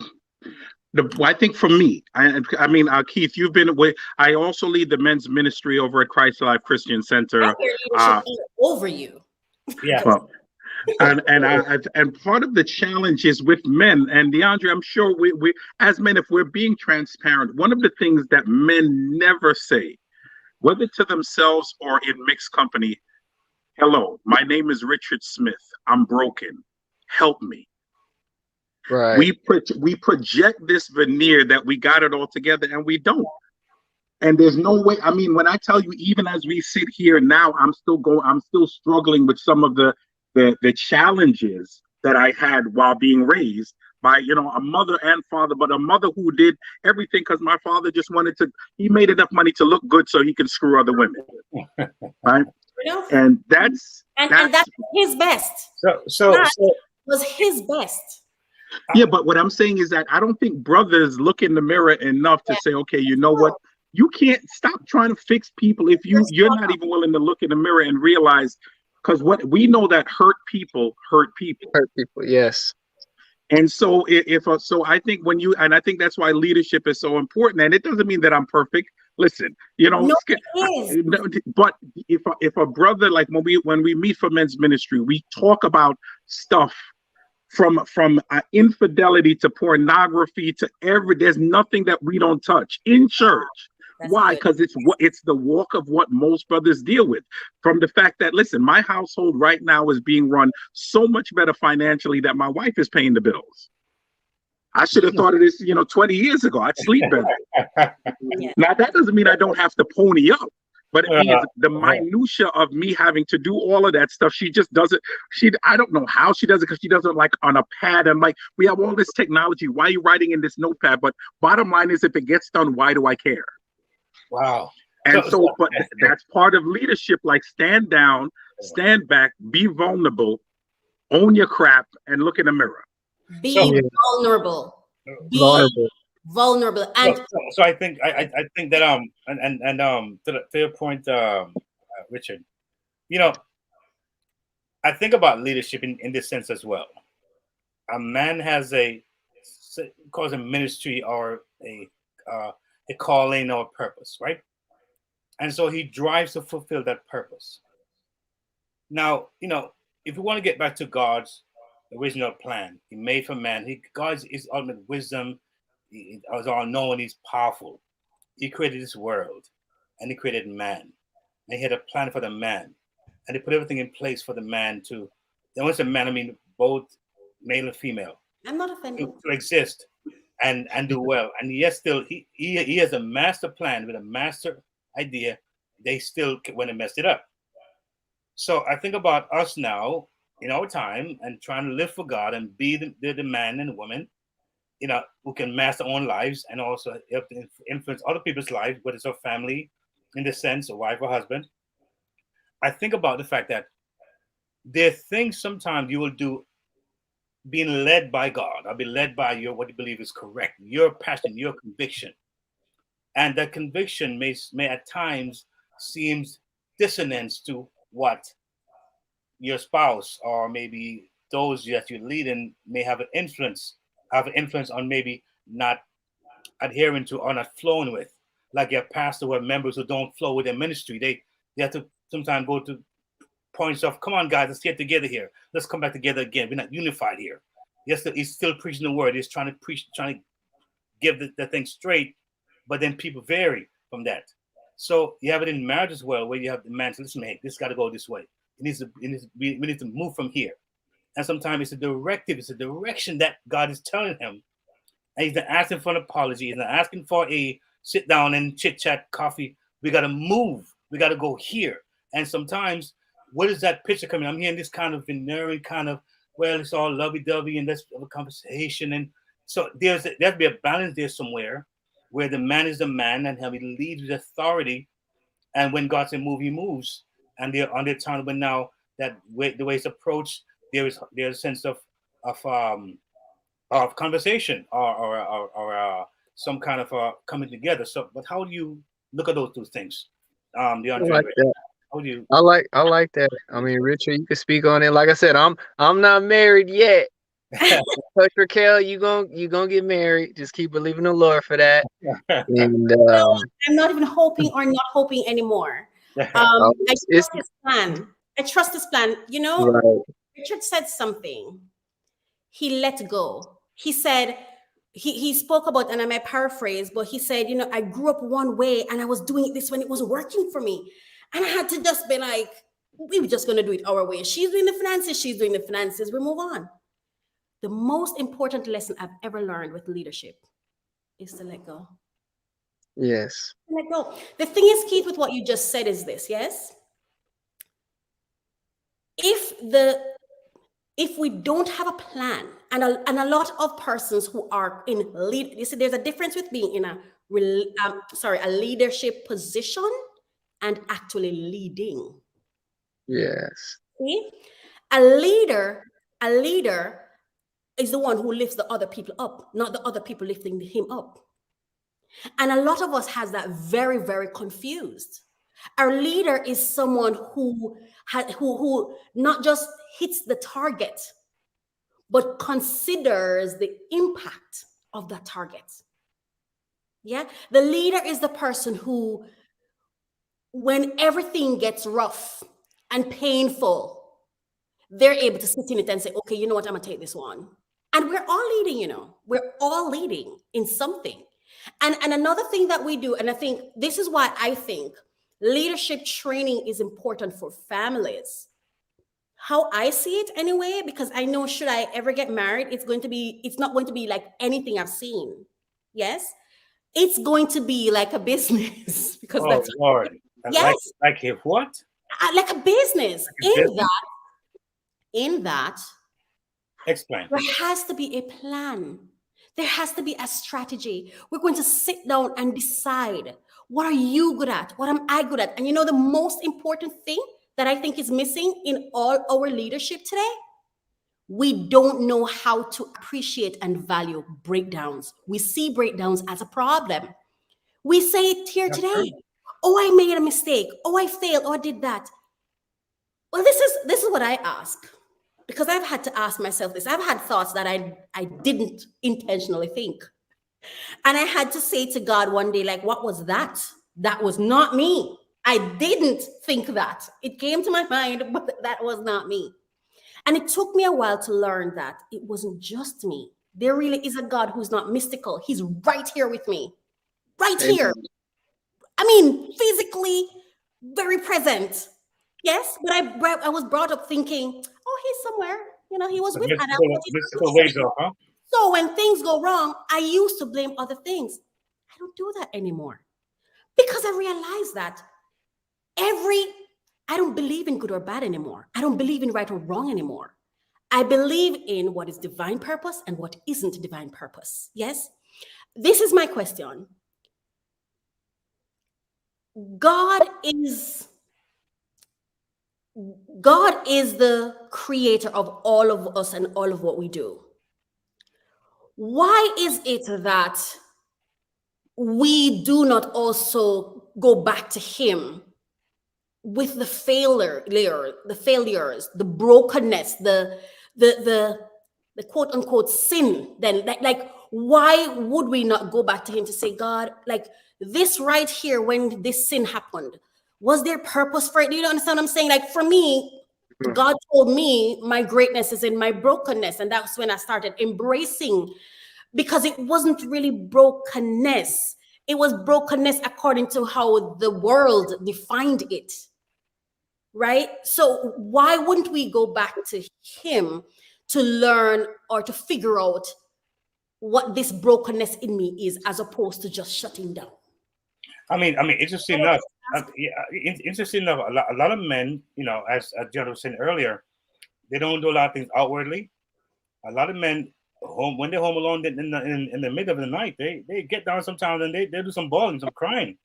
Speaker 7: for me, I mean, Keith, you've been away. I also lead the men's ministry over at Christ Life Christian Center.
Speaker 4: I hear leadership over you.
Speaker 5: Yeah.
Speaker 7: Well, And part of the challenge is with men, and DeAndre, I'm sure we as men, if we're being transparent, one of the things that men never say, whether to themselves or in mixed company, hello, my name is Richard Smith. I'm broken. Help me.
Speaker 8: Right.
Speaker 7: We project this veneer that we got it all together, and we don't. And there's no way. I mean, when I tell you, even as we sit here now, I'm still struggling with some of the challenges that I had while being raised by, a mother and father, but a mother who did everything because my father just he made enough money to look good so he can screw other women. Right. And that's
Speaker 4: his best.
Speaker 5: So
Speaker 4: was his best.
Speaker 7: Yeah, but what I'm saying is that I don't think brothers look in the mirror enough to say, okay, you know what? You can't stop trying to fix people if you're not even willing to look in the mirror and realize, because what we know that hurt people. Hurt people,
Speaker 8: yes.
Speaker 7: And so I think I think that's why leadership is so important. And it doesn't mean that I'm perfect. Listen, but if a brother, like when we meet for men's ministry, we talk about stuff from infidelity to pornography to there's nothing that we don't touch in church. That's why? Because it's the walk of what most brothers deal with. From the fact that, listen, my household right now is being run so much better financially that my wife is paying the bills. I should have thought of this, 20 years ago. I'd sleep better. Now, that doesn't mean I don't have to pony up, but it means the minutia of me having to do all of that stuff, she just does it. I don't know how she does it, because she does it like on a pad. And like, we have all this technology. Why are you writing in this notepad? But bottom line is, if it gets done, why do I care?
Speaker 5: Wow.
Speaker 7: And but that's part of leadership. Like, stand down, stand back, be vulnerable, own your crap, and look in the mirror.
Speaker 4: Be vulnerable. Vulnerable. And
Speaker 5: so I think that to your point, Richard, I think about leadership in this sense as well. A man has a ministry or a calling or purpose, right? And so he drives to fulfill that purpose. Now, if we want to get back to God's original plan, He made for man. God's is ultimate wisdom. He was all knowing. He's powerful. He created this world, and He created man, and He had a plan for the man, and He put everything in place for the man to. And when I say man, I mean both male and female.
Speaker 4: I'm not offended.
Speaker 5: To exist and do well, and yet still he has a master plan with a master idea. They still went and messed it up. So I think about us now in our time and trying to live for God and be the man and woman, who can master our own lives and also help to influence other people's lives, whether it's our family, in the sense of wife or husband. I think about the fact that there are things sometimes you will do being led by God, or be led by what you believe is correct, your passion, your conviction. And that conviction may at times seems dissonance to what your spouse or maybe those that you lead in may have an influence on maybe not adhering to or not flowing with. Like your pastor or members who don't flow with their ministry, they have to sometimes go to points of, come on guys, let's get together here. Let's come back together again. We're not unified here. Yes, he's still preaching the word. He's trying to give the thing straight, but then people vary from that. So you have it in marriage as well, where you have the man say, listen, hey, this got to go this way. We need to move from here. And sometimes it's a directive, it's a direction that God is telling him. And he's not asking for an apology. He's not asking for a sit down and chit chat coffee. We got to move. We got to go here. And sometimes, what is that picture coming? I'm hearing this kind of veneering kind of, well, it's all lovey-dovey and let's have a conversation. And so there has to be a balance there somewhere where the man is the man and how he leads with authority. And when God says move, he moves. And they're on their time when now that the way it's approached, there's a sense of conversation or some kind of coming together. So, but how do you look at those two things?
Speaker 8: I like that. I like that. I mean, Richard, you can speak on it. Like I said, I'm not married yet. Coach Raquel, you gonna get married. Just keep believing the Lord for that. And
Speaker 4: I'm not even hoping or not hoping anymore. I trust his plan. Right. Richard said something. He let go. He said, he spoke about, and I might paraphrase, but he said, you know, I grew up one way and I was doing it this when it was working for me. And I had to just be like, we were just going to do it our way. She's doing the finances, she's doing the finances, we move on. The most important lesson I've ever learned with leadership is to let go.
Speaker 8: Yes.
Speaker 4: Let go. The thing is, Keith, with what you just said is this, yes? If we don't have a plan, and a lot of persons who are in lead, you see, there's a difference with being in a leadership position and actually leading.
Speaker 8: Yes.
Speaker 4: See? A leader is the one who lifts the other people up, not the other people lifting him up. And a lot of us has that very, very confused. Our leader is someone who not just hits the target, but considers the impact of that target. Yeah, the leader is the person who, when everything gets rough and painful, they're able to sit in it and say, okay, you know what, I'm gonna take this one. And we're all leading, you know, we're all leading in something. And another thing that we do, and I think this is why I think leadership training is important for families. How I see it anyway, because I know should I ever get married, it's not going to be like anything I've seen. Yes, it's going to be like a business. Because that's
Speaker 5: Lord.
Speaker 4: Yes,
Speaker 5: like if what?
Speaker 4: Like a business. In that,
Speaker 5: explain.
Speaker 4: There has to be a plan. There has to be a strategy. We're going to sit down and decide, what are you good at? What am I good at? And you know, the most important thing that I think is missing in all our leadership today, we don't know how to appreciate and value breakdowns. We see breakdowns as a problem. We say it here today. Oh, I made a mistake. Oh, I failed. Oh, I did that. Well, this is what I ask, because I've had to ask myself this. I've had thoughts that I didn't intentionally think. And I had to say to God one day, like, what was that? That was not me. I didn't think that. It came to my mind, but that was not me. And it took me a while to learn that it wasn't just me. There really is a God who's not mystical. He's right here with me. Right here. I mean, physically very present. Yes, but I was brought up thinking, oh, he's somewhere. You know, he was with Adam. So when things go wrong, I used to blame other things. I don't do that anymore, because I realized that I don't believe in good or bad anymore. I don't believe in right or wrong anymore. I believe in what is divine purpose and what isn't divine purpose. Yes? This is my question. God is the creator of all of us and all of what we do. Why is it that we do not also go back to him with the failures, the brokenness, the quote unquote sin? Then, like, why would we not go back to him to say, God, like this right here, when this sin happened, was there purpose for it? Do you understand what I'm saying? Like, for me, God told me my greatness is in my brokenness. And that's when I started embracing, because it wasn't really brokenness. It was brokenness according to how the world defined it. Right? So why wouldn't we go back to him to learn or to figure out what this brokenness in me is, as opposed to just shutting down?
Speaker 5: I mean, interesting enough. Interesting enough. A lot of men, you know, as John was saying earlier, they don't do a lot of things outwardly. A lot of men, when they're home alone in the middle of the night, they get down sometimes and they do some bawling, some crying,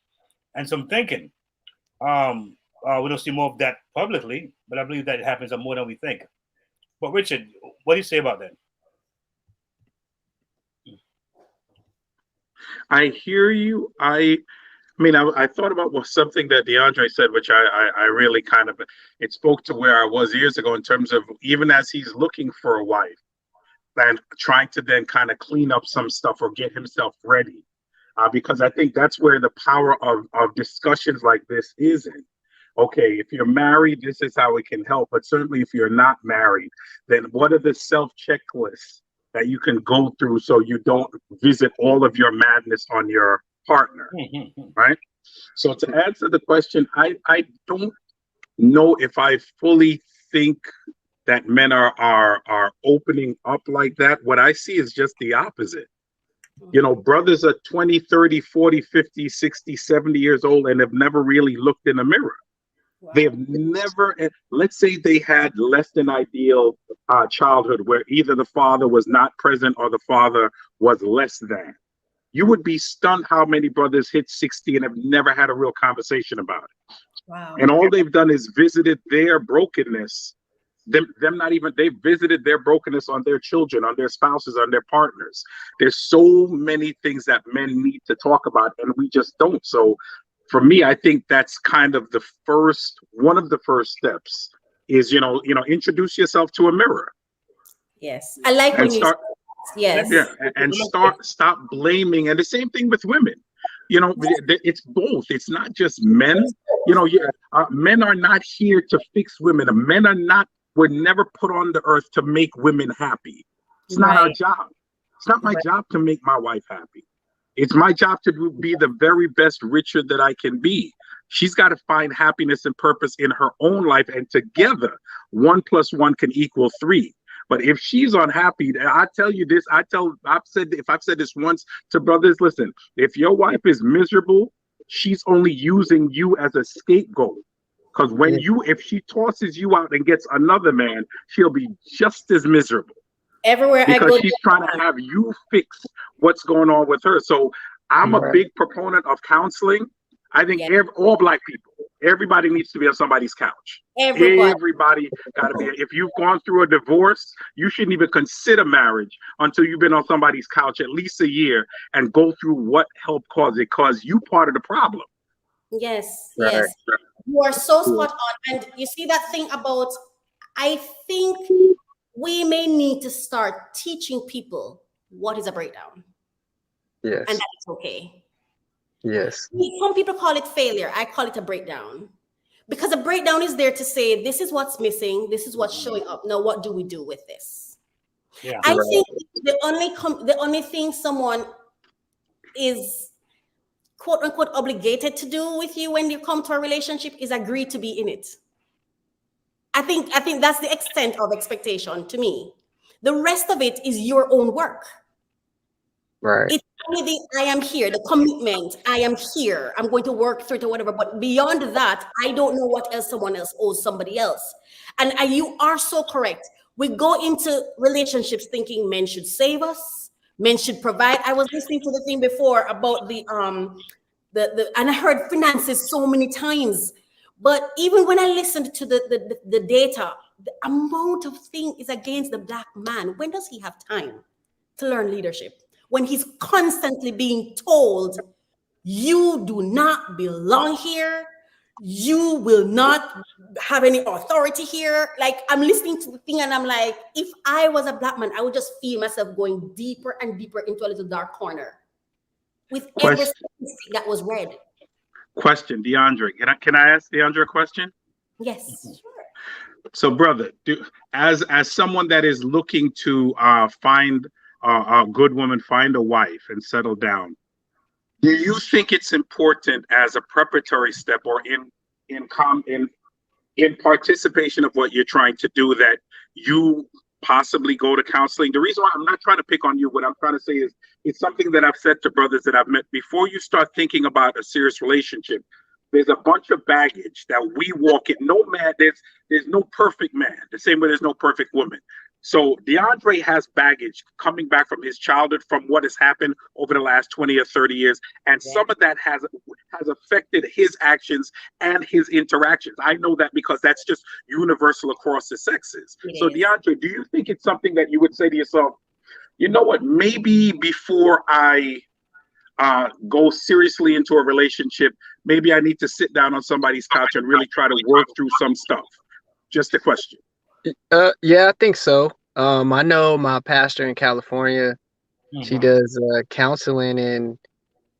Speaker 5: and some thinking. We don't see more of that publicly, but I believe that it happens more than we think. But Richard, what do you say about that?
Speaker 7: I hear you. I thought about something that DeAndre said, which I really kind of, it spoke to where I was years ago in terms of, even as he's looking for a wife and trying to then kind of clean up some stuff or get himself ready. Because I think that's where the power of discussions like this is in. okay, if you're married, this is how it can help. But certainly if you're not married, then what are the self checklists that you can go through so you don't visit all of your madness on your partner, right? So to answer the question, I don't know if I fully think that men are opening up like that. What I see is just the opposite. You know, brothers are 20, 30, 40, 50, 60, 70 years old and have never really looked in a mirror. Wow. They have never, let's say they had less than ideal childhood where either the father was not present or the father was less than. You would be stunned how many brothers hit 60 and have never had a real conversation about it. Wow. And all they've done is visited their brokenness. Them not even, they've visited their brokenness on their children, on their spouses, on their partners. There's so many things that men need to talk about, and we just don't. So for me, I think that's kind of one of the first steps is, introduce yourself to a mirror.
Speaker 4: Yes. I like when you yes.
Speaker 7: Yeah, and stop blaming. And the same thing with women. It's both. It's not just men. Men are not here to fix women. Men were never put on the earth to make women happy. It's not our job. It's not my job to make my wife happy. It's my job to be the very best Richard that I can be. She's got to find happiness and purpose in her own life, and together 1 + 1 can equal 3. But if she's unhappy, I tell you this, I've said this once to brothers, listen, if your wife is miserable, she's only using you as a scapegoat. Because if she tosses you out and gets another man, she'll be just as miserable.
Speaker 4: Everywhere
Speaker 7: because
Speaker 4: I go,
Speaker 7: she's trying to have you fix what's going on with her. So I'm a big proponent of counseling. I think all Black people, everybody needs to be on somebody's couch. Everybody got to be. If you've gone through a divorce, you shouldn't even consider marriage until you've been on somebody's couch at least a year and go through what helped cause it, because you part of the problem.
Speaker 4: Yes, yes. You are so spot on. And you see that thing about, I think we may need to start teaching people what is a breakdown.
Speaker 8: Yes.
Speaker 4: And that's okay.
Speaker 8: Yes.
Speaker 4: Some people call it failure. I call it a breakdown. Because a breakdown is there to say, this is what's missing, this is what's showing up. Now, what do we do with this? Yeah. I think the only thing someone is quote unquote obligated to do with you when you come to a relationship is agree to be in it. I think that's the extent of expectation to me. The rest of it is your own work.
Speaker 8: Right.
Speaker 4: It's only the I am here, the commitment, I am here, I'm going to work through it or whatever. But beyond that, I don't know what else someone else owes somebody else. And you are so correct. We go into relationships thinking men should save us, men should provide. I was listening to the thing before about the and I heard finances so many times. But even when I listened to the data, the amount of thing is against the Black man. When does he have time to learn leadership? When he's constantly being told, you do not belong here, you will not have any authority here. Like, I'm listening to the thing and I'm like, if I was a Black man, I would just feel myself going deeper and deeper into a little dark corner with every statistic that was read.
Speaker 7: Question, DeAndre. Can I ask DeAndre a question?
Speaker 4: Yes, sure.
Speaker 7: So, brother, as someone that is looking to find a good woman, find a wife and settle down, do you think it's important as a preparatory step or in participation of what you're trying to do that you possibly go to counseling? The reason why I'm not trying to pick on you, what I'm trying to say is it's something that I've said to brothers that I've met. Before you start thinking about a serious relationship, there's a bunch of baggage that we walk in. No man, there's no perfect man, the same way there's no perfect woman. So DeAndre has baggage coming back from his childhood, from what has happened over the last 20 or 30 years. And some of that has affected his actions and his interactions. I know that because that's just universal across the sexes. So DeAndre, do you think it's something that you would say to yourself, you know what, maybe before I go seriously into a relationship, maybe I need to sit down on somebody's couch and really try to work through some stuff? Just a question.
Speaker 8: Yeah, I think so. I know my pastor in California, she does counseling, and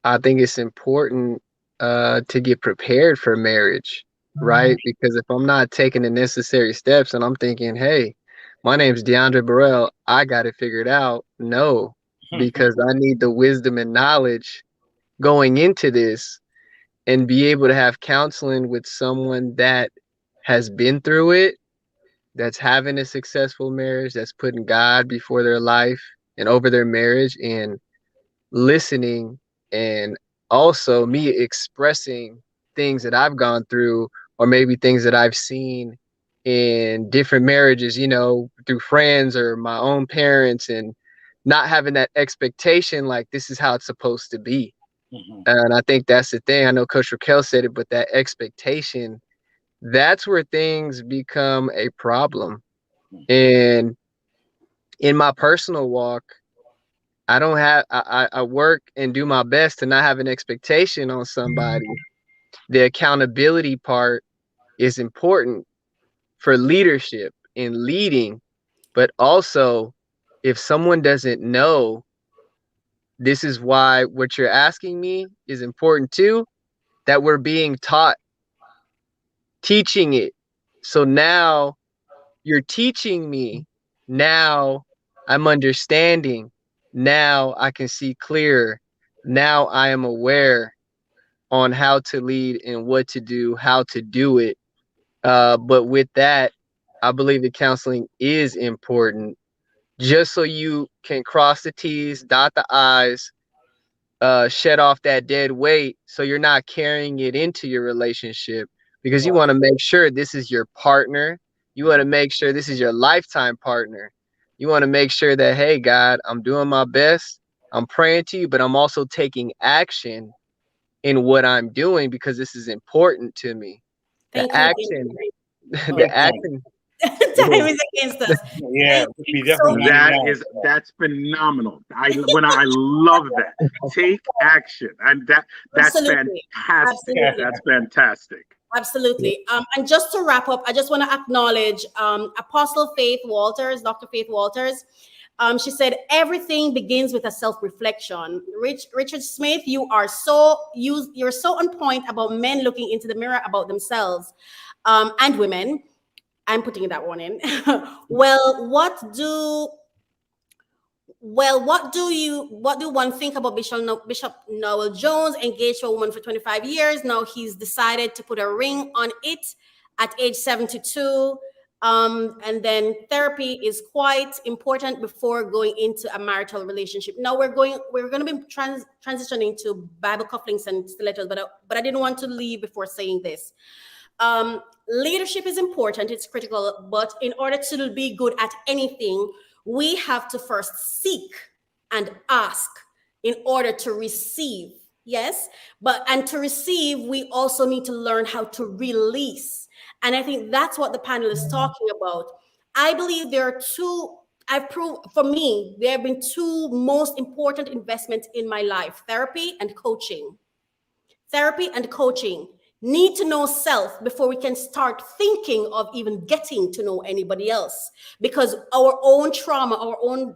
Speaker 8: I think it's important to get prepared for marriage. right? Because if I'm not taking the necessary steps and I'm thinking, hey, my name's DeAndre Burrell, I got it figured out. No, because I need the wisdom and knowledge going into this and be able to have counseling with someone that has been through it, that's having a successful marriage, that's putting God before their life and over their marriage, and listening, and also me expressing things that I've gone through, or maybe things that I've seen in different marriages, you know, through friends or my own parents, and not having that expectation like this is how it's supposed to be. And I think that's the thing. I know Coach Raquel said it, but that expectation, that's where things become a problem. And in my personal walk, I work and do my best to not have an expectation on somebody. The accountability part is important for leadership and leading, but also if someone doesn't know, this is why what you're asking me is important too, that we're being taught, teaching it. So now you're teaching me. Now I'm understanding. Now I can see clearer. Now I am aware on how to lead and what to do, how to do it. But with that, I believe that counseling is important just so you can cross the T's, dot the I's, shed off that dead weight so you're not carrying it into your relationship, because you want to make sure this is your partner. You want to make sure this is your lifetime partner. You want to make sure that, hey, God, I'm doing my best. I'm praying to you, but I'm also taking action in what I'm doing because this is important to me. The
Speaker 4: Thank you.
Speaker 8: action, the action.
Speaker 4: Time is against us.
Speaker 5: Yeah,
Speaker 4: Thank you so much.
Speaker 7: That's phenomenal. I love that. Take action, and that's
Speaker 4: Absolutely.
Speaker 7: fantastic.
Speaker 4: Absolutely.
Speaker 7: That's fantastic.
Speaker 4: Absolutely. And just to wrap up, I just want to acknowledge Apostle Faith Walters, Dr. Faith Walters. She said, everything begins with a self-reflection. Richard Smith, you're so on point about men looking into the mirror about themselves, and women. I'm putting that one in. What do one think about Bishop Noel Jones, engaged to a woman for 25 years? Now he's decided to put a ring on it at age 72. And then therapy is quite important before going into a marital relationship. Now we're going to be transitioning to Bible couplings and stilettos, but I didn't want to leave before saying this. Leadership is important, it's critical, but in order to be good at anything, we have to first seek and ask in order to receive. Yes, and to receive, we also need to learn how to release. And I think that's what the panel is talking about. I believe there are for me, there have been two most important investments in my life: therapy and coaching. Therapy and coaching. Need to know self before we can start thinking of even getting to know anybody else, because our own trauma, our own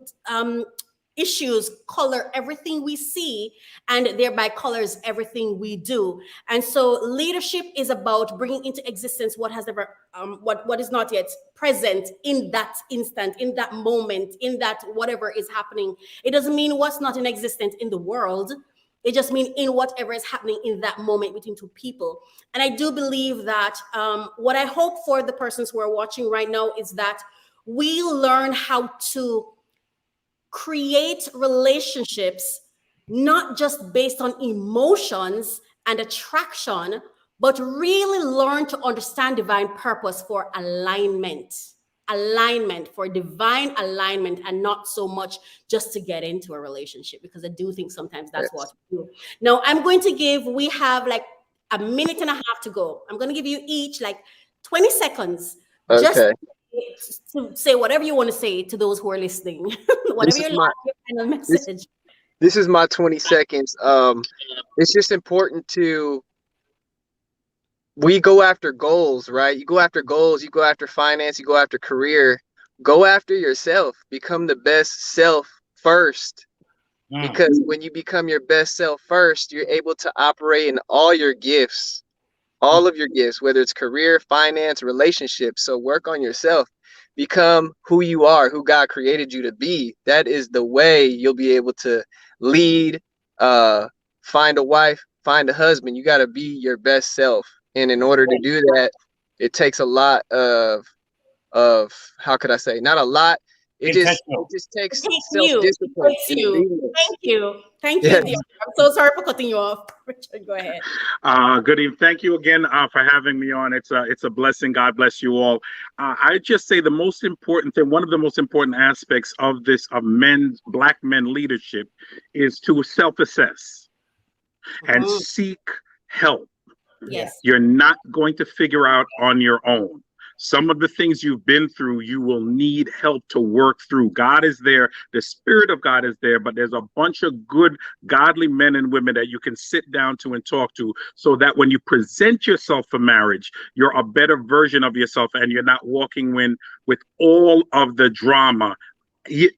Speaker 4: issues color everything we see, and thereby colors everything we do. And so leadership is about bringing into existence what has never what is not yet present in that instant, in that moment, in that whatever is happening. It doesn't mean what's not in existence in the world. It just means in whatever is happening in that moment between two people. And I do believe that what I hope for the persons who are watching right now is that we learn how to create relationships, not just based on emotions and attraction, but really learn to understand divine purpose for alignment, for divine alignment, and not so much just to get into a relationship, because I do think sometimes that's what we do. Now we have like a minute and a half to go. I'm going to give you each like 20 seconds just to say whatever you want to say to those who are listening. Whatever your final message.
Speaker 8: This is my 20 seconds. It's just important we go after goals, right? You go after goals, you go after finance, you go after career, go after yourself, become the best self first. Because when you become your best self first, you're able to operate in all your gifts all of your gifts, whether it's career, finance, relationships. So work on yourself. Become who you are, who God created you to be. That is the way you'll be able to lead, find a wife, find a husband. You got to be your best self. And in order to do that, it takes a lot of how could I say, not a lot. It just takes self-discipline and obedience.
Speaker 4: Thank you. Dear. I'm so sorry for cutting you off. Richard, go ahead.
Speaker 7: Good evening. Thank you again for having me on. It's a blessing. God bless you all. I just say the most important thing, one of the most important aspects of this, of black men leadership, is to self-assess and seek help.
Speaker 4: Yes.
Speaker 7: You're not going to figure out on your own. Some of the things you've been through, you will need help to work through. God is there. The Spirit of God is there, but there's a bunch of good, godly men and women that you can sit down to and talk to, so that when you present yourself for marriage, you're a better version of yourself and you're not walking with all of the drama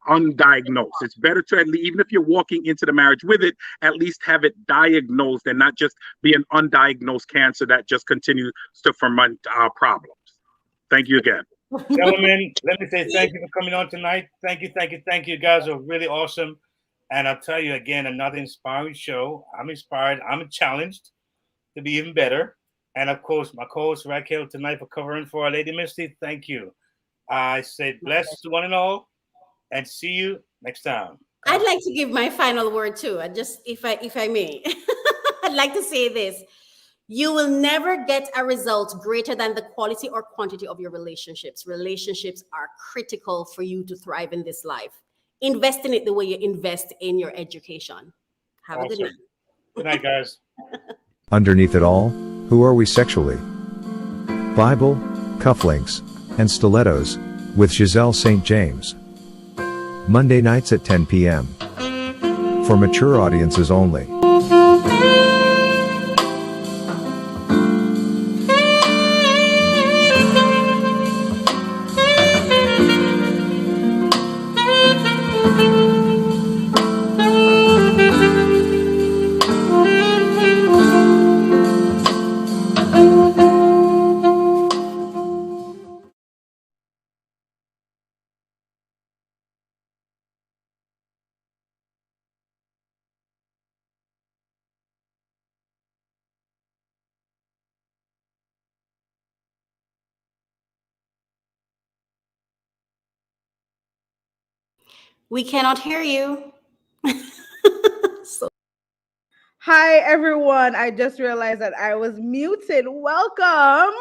Speaker 7: undiagnosed. It's better to, at least, even if you're walking into the marriage with it, at least have it diagnosed and not just be an undiagnosed cancer that just continues to ferment problems. Thank you again.
Speaker 5: Gentlemen, let me say thank you for coming on tonight. Thank you. You guys are really awesome. And I'll tell you again, another inspiring show. I'm inspired. I'm challenged to be even better. And of course, my co-host Raquel tonight for covering for our Lady Misty. Thank you. I say bless to one and all, and see you next time.
Speaker 4: I'd like to give my final word too. Just if I may, I'd like to say this. You will never get a result greater than the quality or quantity of your relationships. Relationships are critical for you to thrive in this life. Invest in it the way you invest in your education. Have a good night.
Speaker 5: Good night, guys.
Speaker 6: Underneath it all, who are we sexually? Bible, cufflinks, and stilettos, with Giselle St. James. Monday nights at 10 p.m. For mature audiences only.
Speaker 4: We cannot hear you.
Speaker 9: Hi, everyone. I just realized that I was muted. Welcome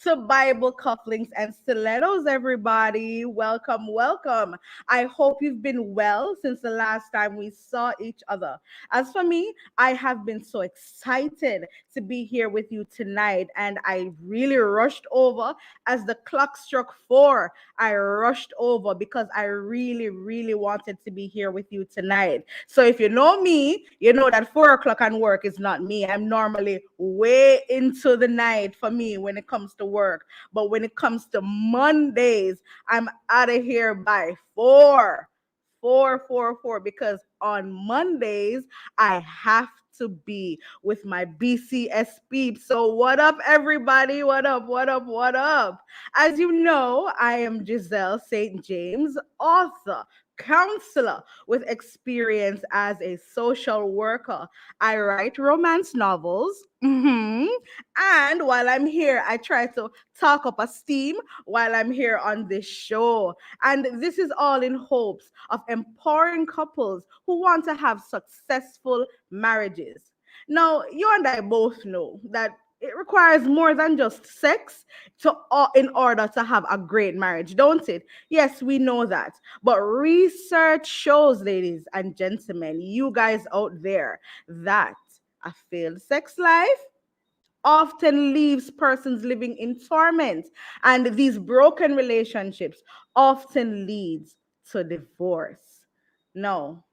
Speaker 9: to Bible Cufflinks and Stilettos, everybody. Welcome, welcome. I hope you've been well since the last time we saw each other. As for me, I have been so excited to be here with you tonight, and I really rushed over as the clock struck 4. I rushed over because I really wanted to be here with you tonight. So if you know me, you know that 4 o'clock on work is not me. I'm normally way into the night for me when it comes to work. But when it comes to Mondays, I'm out of here by 4. 4 because on Mondays I have to be with my BCS peeps. So what up, everybody? What up? As you know, I am Giselle St. James, author, counselor with experience as a social worker. I write romance novels. And while I'm here, I try to talk up a steam while I'm here on this show. And this is all in hopes of empowering couples who want to have successful marriages. Now, you and I both know that it requires more than just sex in order to have a great marriage, don't it? Yes, we know that. But research shows, ladies and gentlemen, you guys out there, that a failed sex life often leaves persons living in torment, and these broken relationships often leads to divorce. Now,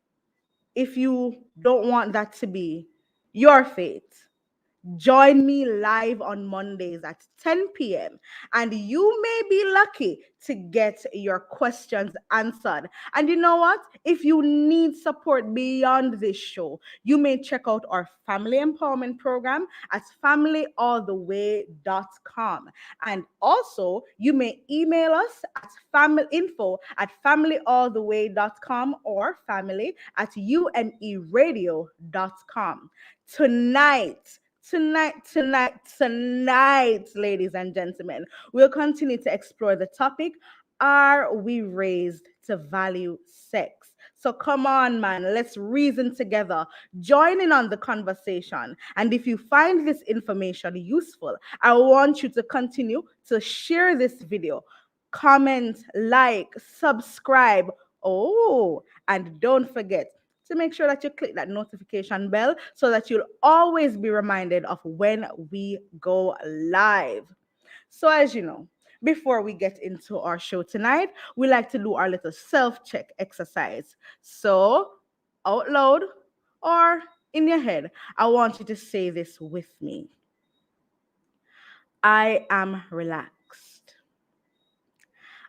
Speaker 9: if you don't want that to be your fate, Join me live on Mondays at 10 p.m. and you may be lucky to get your questions answered. And you know what? If you need support beyond this show, you may check out our family empowerment program at familyalltheway.com. And also, you may email us at info@familyalltheway.com or family@umeradio.com. Tonight, ladies and gentlemen, we'll continue to explore the topic, are we raised to value sex? So come on, man, let's reason together. Join in on the conversation. And if you find this information useful, I want you to continue to share this video, comment, like, subscribe. Oh, and don't forget to make sure that you click that notification bell so that you'll always be reminded of when we go live. So as you know, before we get into our show tonight, we like to do our little self-check exercise. So out loud or in your head, I want you to say this with me. I am relaxed.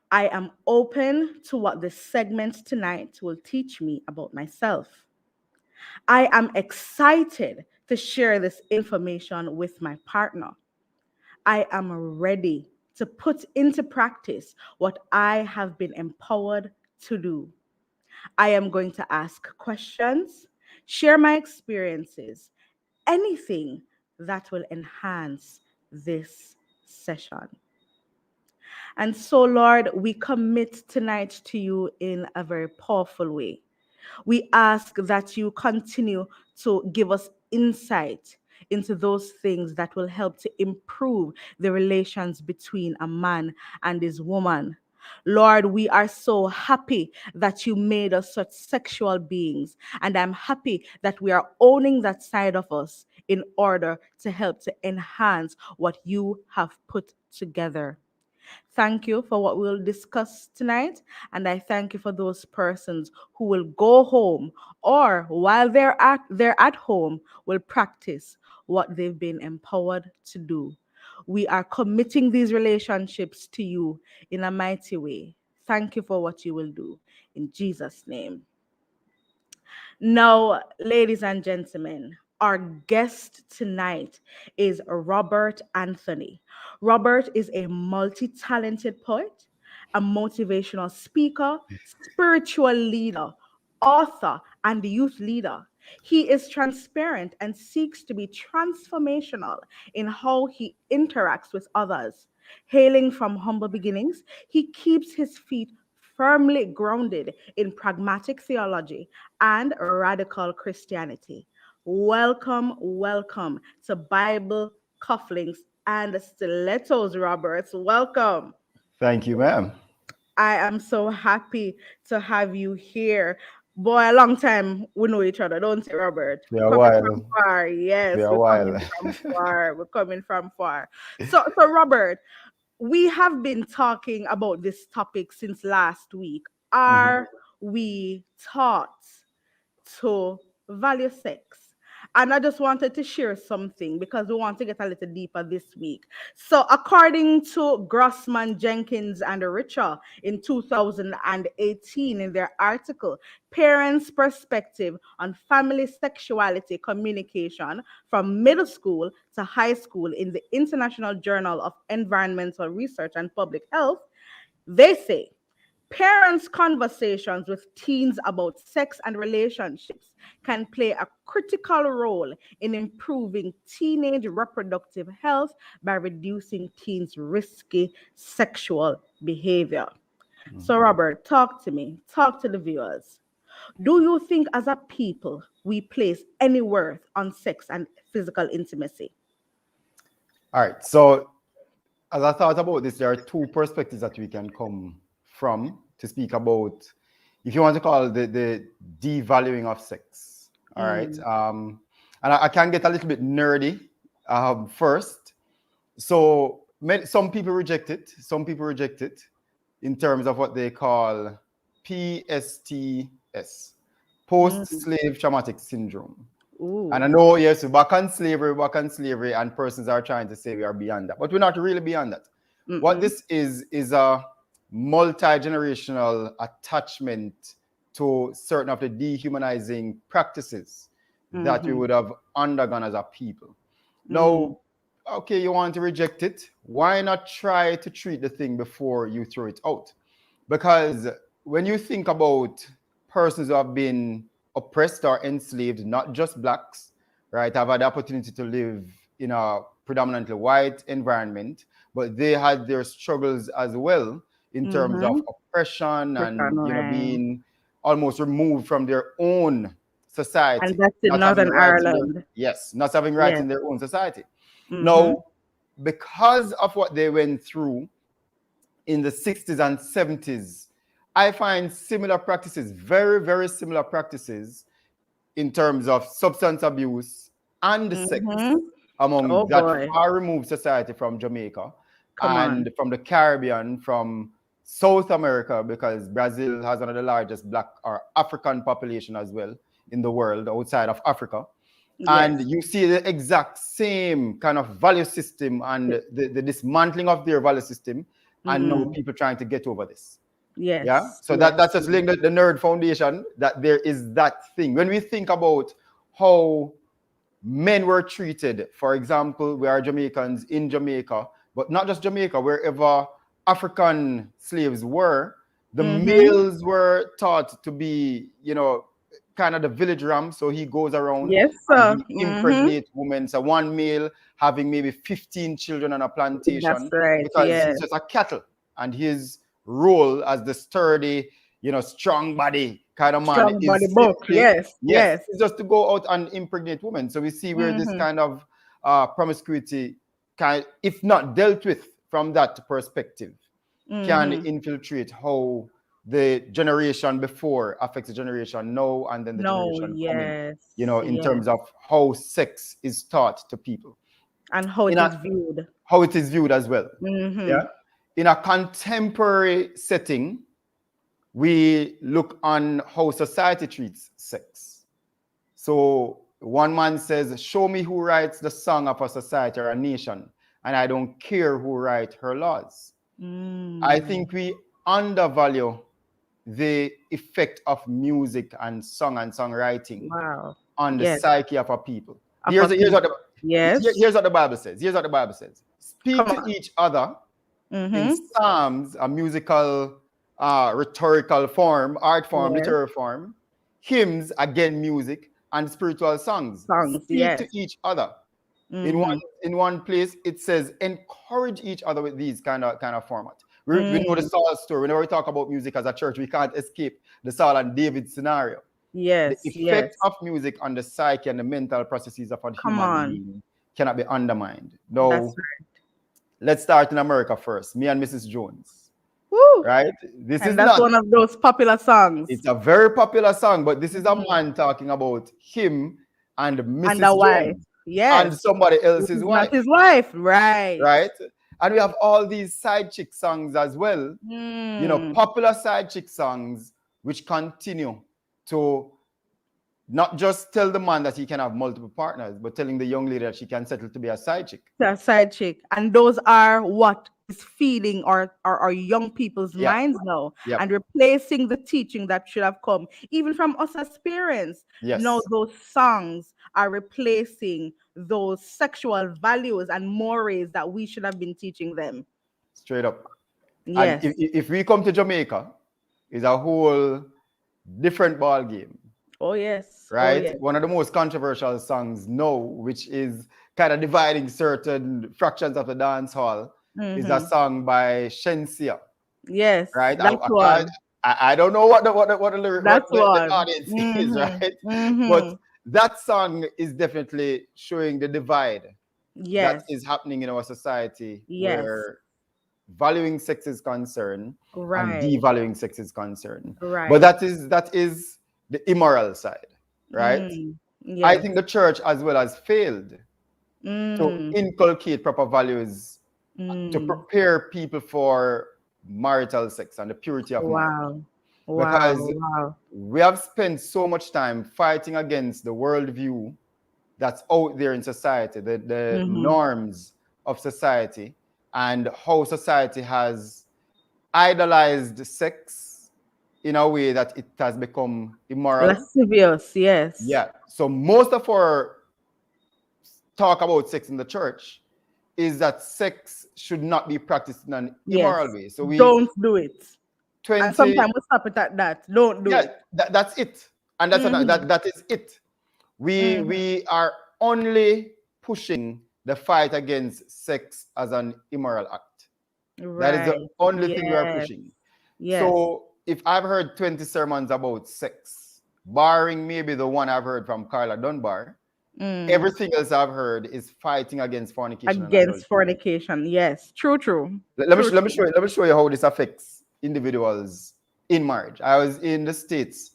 Speaker 9: I am open to what this segment tonight will teach me about myself. I am excited to share this information with my partner. I am ready to put into practice what I have been empowered to do. I am going to ask questions, share my experiences, anything that will enhance this session. And so, Lord, we commit tonight to you in a very powerful way. We ask that you continue to give us insight into those things that will help to improve the relations between a man and his woman. Lord, we are so happy that you made us such sexual beings, and I'm happy that we are owning that side of us in order to help to enhance what you have put together. Thank you for what we'll discuss tonight. And I thank you for those persons who will go home or while they're at home will practice what they've been empowered to do. We are committing these relationships to you in a mighty way. Thank you for what you will do. In Jesus' name. Now, ladies and gentlemen, our guest tonight is Robert Anthony. Robert is a multi-talented poet, a motivational speaker, spiritual leader, author, and youth leader. He is transparent and seeks to be transformational in how he interacts with others. Hailing from humble beginnings, he keeps his feet firmly grounded in pragmatic theology and radical Christianity. Welcome to Bible Cufflinks and Stilettos, Roberts. Welcome.
Speaker 10: Thank you, ma'am.
Speaker 9: I am so happy to have you here. Boy, a long time we know each other, don't you, Robert?
Speaker 10: We're coming
Speaker 9: from far. Yes,
Speaker 10: we're
Speaker 9: coming from far. We're coming from far. So Robert, we have been talking about this topic since last week. Are we taught to value sex? And I just wanted to share something because we want to get a little deeper this week. So according to Grossman, Jenkins, and Richer in 2018 in their article, Parents' Perspective on Family Sexuality Communication from Middle School to High School in the International Journal of Environmental Research and Public Health, they say, parents' conversations with teens about sex and relationships can play a critical role in improving teenage reproductive health by reducing teens' risky sexual behavior. So, Robert, talk to me, talk to the viewers. Do you think as a people we place any worth on sex and physical intimacy?
Speaker 10: All right. So, as I thought about this, there are two perspectives that we can come from to speak about, if you want to call it the devaluing of sex. All right. And I can get a little bit nerdy first. So some people reject it. Some people reject it in terms of what they call PSTS, post-slave traumatic syndrome.
Speaker 9: Ooh.
Speaker 10: And I know, yes, we're back on slavery, and persons are trying to say we are beyond that, but we're not really beyond that. What this is a multi-generational attachment to certain of the dehumanizing practices that we would have undergone as a people. Now, okay, you want to reject it. Why not try to treat the thing before you throw it out? Because when you think about persons who have been oppressed or enslaved, not just blacks, right, have had the opportunity to live in a predominantly white environment, but they had their struggles as well in terms of oppression and being almost removed from their own society.
Speaker 9: And that's in Northern Ireland.
Speaker 10: Not having rights in their own society. Now, because of what they went through in the 60s and 70s, I find similar practices, very, very similar practices in terms of substance abuse and sex among that far removed society from Jamaica and from the Caribbean, from South America, because Brazil has one of the largest Black or African population as well in the world outside of Africa. And you see the exact same kind of value system and the dismantling of their value system, and now people trying to get over this. So that's just linked to the Nerd Foundation, that there is that thing. When we think about how men were treated, for example, we are Jamaicans in Jamaica, but not just Jamaica, wherever African slaves were, the males were taught to be, kind of the village ram. So he goes around and he impregnates women. So one male having maybe 15 children on a plantation, because he's just a cattle, and his role as the sturdy, strong body kind of man is just to go out and impregnate women. So we see where this kind of promiscuity if not dealt with from that perspective, can infiltrate how the generation before affects the generation now, and then the generation coming, in terms of how sex is taught to people
Speaker 9: and how it is viewed.
Speaker 10: How it is viewed as well. In a contemporary setting, we look on how society treats sex. So one man says, show me who writes the song of a society or a nation, and I don't care who writes her laws. I think we undervalue the effect of music and songwriting on the psyche of our people. Here's what the Bible says. Here's what the Bible says. Speak to each other in psalms, a musical, rhetorical form, art form, literary form, hymns, again music, and spiritual songs. Speak to each other. In one place, it says encourage each other with these kind of format. We know the Saul story. Whenever we talk about music as a church, we can't escape the Saul and David scenario. The effect of music on the psyche and the mental processes of a human being cannot be undermined. No. Let's start in America first. Me and Mrs. Jones.
Speaker 9: Woo.
Speaker 10: Right?
Speaker 9: That's one of those popular songs.
Speaker 10: It's a very popular song, but this is a man talking about him and Mrs.
Speaker 9: And the wife.
Speaker 10: Jones. And somebody else's wife.
Speaker 9: Not his wife. Right.
Speaker 10: And we have all these side chick songs as well. Popular side chick songs which continue to not just tell the man that he can have multiple partners, but telling the young lady that she can settle to be a side chick.
Speaker 9: A side chick. And those are what is feeding our young people's minds now. And replacing the teaching that should have come, even from us as parents. Now those songs are replacing those sexual values and mores that we should have been teaching them.
Speaker 10: Straight up. And if we come to Jamaica, it's a whole different ball game. Right? One of the most controversial songs now, which is kind of dividing certain fractions of the dance hall, is a song by Shensia. Right? I don't know what the audience is, right? But that song is definitely showing the divide that is happening in our society, where valuing sex is concerned and devaluing sex is concerned. But that is the immoral side, right? I think the church as well has failed to inculcate proper values to prepare people for marital sex and the purity of marriage. Because we have spent so much time fighting against the worldview that's out there in society, the norms of society, and how society has idolized sex in a way that it has become immoral.
Speaker 9: Lascivious, yes.
Speaker 10: Yeah. So most of our talk about sex in the church is that sex should not be practiced in an immoral way. So we
Speaker 9: don't do it.
Speaker 10: 20,
Speaker 9: and sometimes we stop it at that. Don't do it.
Speaker 10: That's it. And that's that is it. We are only pushing the fight against sex as an immoral act. That is the only thing we are pushing. So if I've heard 20 sermons about sex, barring maybe the one I've heard from Carla Dunbar, everything else I've heard is fighting against fornication.
Speaker 9: Against fornication, yes. True.
Speaker 10: Let me show you how this affects individuals in marriage. I was in the States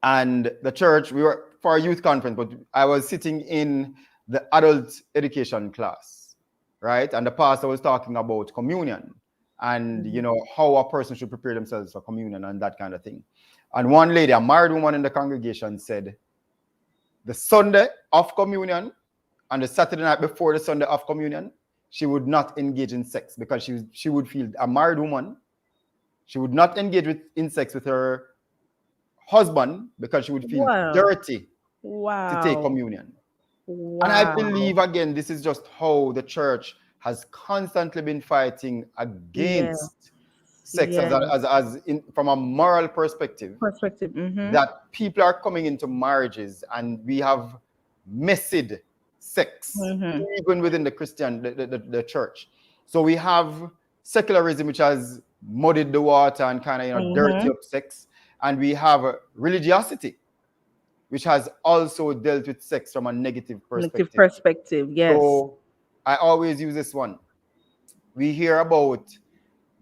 Speaker 10: and the church, we were for a youth conference, but I was sitting in the adult education class, right? And the pastor was talking about communion and, you know, how a person should prepare themselves for communion and that kind of thing. And one lady, a married woman in the congregation, said the Sunday of communion and the Saturday night before the Sunday of communion, she would not engage in sex because she would feel, a married woman, she would not engage in sex with her husband because she would feel dirty to take communion. And I believe, again, this is just how the church has constantly been fighting against sex from a moral perspective. That people are coming into marriages and we have messed sex, even within the Christian, the church. So we have secularism, which has muddied the water and kind of, you know, dirty up sex. And we have religiosity, which has also dealt with sex from a negative perspective.
Speaker 9: Yes.
Speaker 10: So I always use this one. We hear about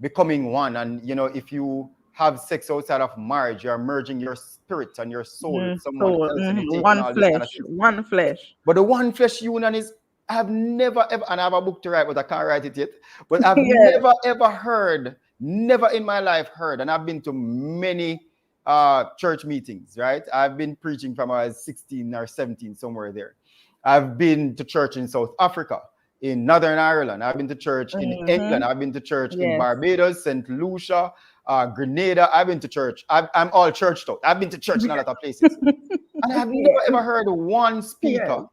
Speaker 10: becoming one, and you know, if you have sex outside of marriage, you're merging your spirit and your soul with someone else. And
Speaker 9: one flesh.
Speaker 10: But the one flesh union is, I have never ever, and I have a book to write, but I can't write it yet. But I've never ever heard, never in my life heard, and I've been to many church meetings, right? I've been preaching from I was 16 or 17, somewhere there. I've been to church in South Africa, in Northern Ireland. I've been to church in England. I've been to church in Barbados, St. Lucia, Grenada. I've been to church. I'm all churched out. I've been to church in a lot of places. And I've never ever heard one speaker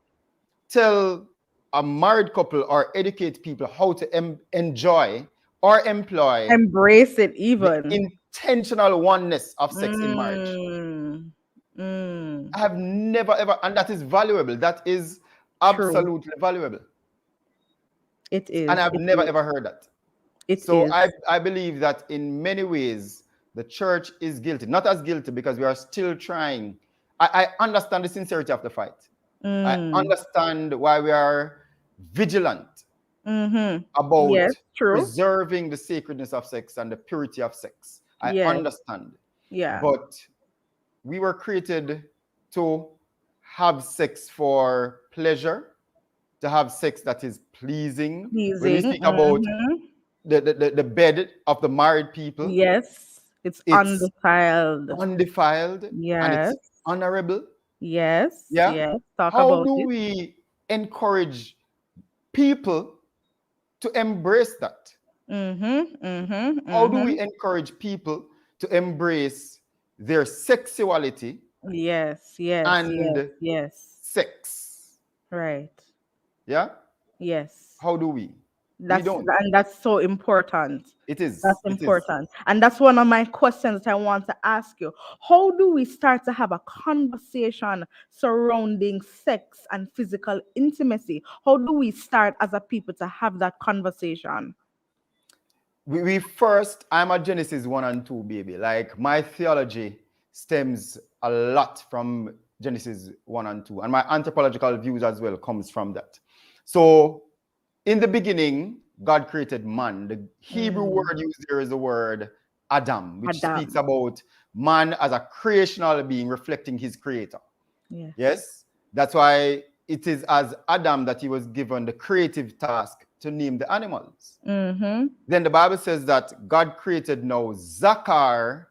Speaker 10: tell a married couple or educate people how to enjoy or employ,
Speaker 9: embrace it, even
Speaker 10: intentional oneness of sex in marriage. I have never ever, and that is valuable. That is absolutely valuable.
Speaker 9: It is.
Speaker 10: And I've never ever heard that. I believe that in many ways the church is guilty. Not as guilty because we are still trying. I understand the sincerity of the fight. I understand why we are vigilant about preserving the sacredness of sex and the purity of sex. I understand. But we were created to have sex for pleasure, to have sex that is pleasing. When we speak about the bed of the married people,
Speaker 9: it's undefiled.
Speaker 10: Undefiled. And it's honorable.
Speaker 9: How
Speaker 10: do we encourage people to embrace that? How do we encourage people to embrace their sexuality? And sex.
Speaker 9: Right.
Speaker 10: Yeah?
Speaker 9: Yes.
Speaker 10: How do we?
Speaker 9: And that's so important.
Speaker 10: It is.
Speaker 9: That's important. And that's one of my questions that I want to ask you. How do we start to have a conversation surrounding sex and physical intimacy? How do we start as a people to have that conversation?
Speaker 10: We first, I'm a Genesis 1 and 2 baby. Like, my theology stems a lot from Genesis 1 and 2. And my anthropological views as well comes from that. So, in the beginning, God created man. The Hebrew word used there is the word Adam, which speaks about man as a creational being reflecting his creator. Yes? That's why it is as Adam that he was given the creative task to name the animals. Then the Bible says that God created now Zakar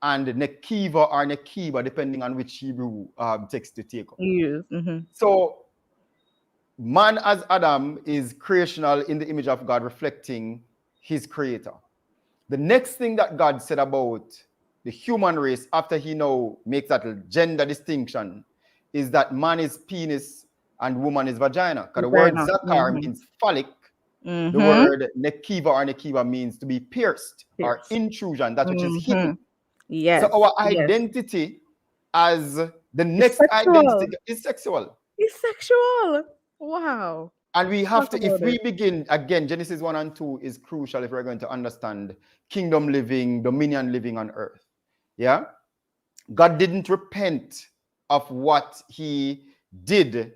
Speaker 10: and Nekiva or Nekiba, depending on which Hebrew text to take up.
Speaker 9: Yes.
Speaker 10: So man as Adam is creational in the image of God, reflecting his creator. The next thing that God said about the human race, after he now makes that gender distinction, is that man is penis and woman is vagina. Because the word zakar means phallic. The word nekiva or nekiva means to be pierced or intrusion, that which is hidden.
Speaker 9: Yes.
Speaker 10: So our identity as the next identity is sexual.
Speaker 9: It's sexual. Wow.
Speaker 10: And we have to, if we begin, again, Genesis 1 and 2 is crucial if we're going to understand kingdom living, dominion living on earth. Yeah? God didn't repent of what he did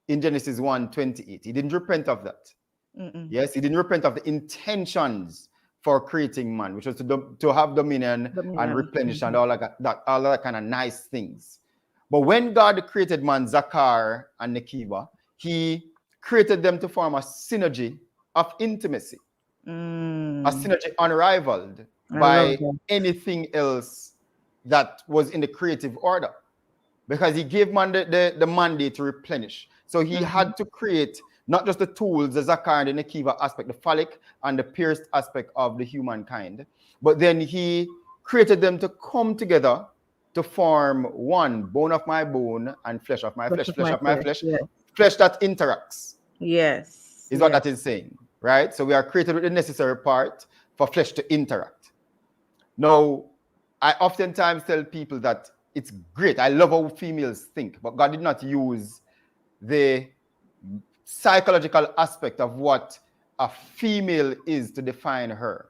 Speaker 10: in Genesis 1:28. He didn't repent of that. Yes, he didn't repent of the intentions for creating man, which was to have dominion and replenish and all that kind of nice things. But when God created man, Zakar and Nekiva, he created them to form a synergy of intimacy, a synergy unrivaled by anything else that was in the creative order, because he gave man the mandate to replenish. So he had to create not just the tools, the Zakar and the Nekiva aspect, the phallic and the pierced aspect of the humankind, but then he created them to come together to form one, bone of my bone and flesh of my flesh, flesh of my flesh, flesh that interacts.
Speaker 9: Yes.
Speaker 10: Is what that is saying, right? So we are created with the necessary part for flesh to interact. Now, I oftentimes tell people that it's great. I love how females think, but God did not use the psychological aspect of what a female is to define her.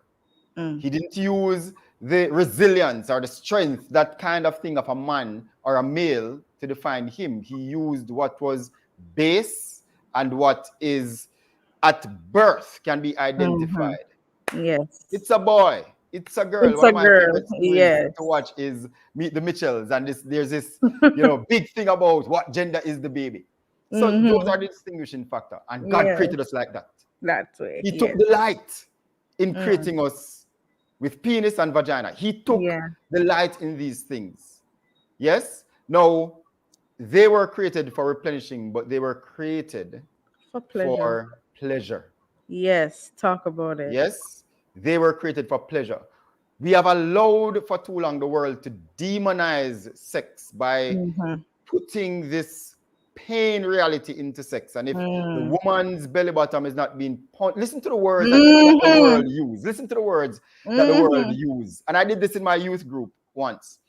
Speaker 10: He didn't use the resilience or the strength, that kind of thing of a man or a male to define him. He used what was base and what is at birth can be identified.
Speaker 9: Yes.
Speaker 10: It's a boy. It's a girl.
Speaker 9: It's
Speaker 10: One
Speaker 9: a
Speaker 10: of my
Speaker 9: girl.
Speaker 10: favorite movies to watch is Meet the Mitchells, and there's this big thing about what gender is the baby. So those are the distinguishing factor, and God created us like that.
Speaker 9: That way.
Speaker 10: He took delight in creating us with penis and vagina. He took delight in these things. Yes. Now, they were created for replenishing, but they were created for pleasure.
Speaker 9: Yes. Talk about it.
Speaker 10: Yes. They were created for pleasure. We have allowed for too long the world to demonize sex by putting this pain reality into sex. And if the woman's belly bottom is not being punched, listen to the words that the world use. Listen to the words that the world use. And I did this in my youth group once.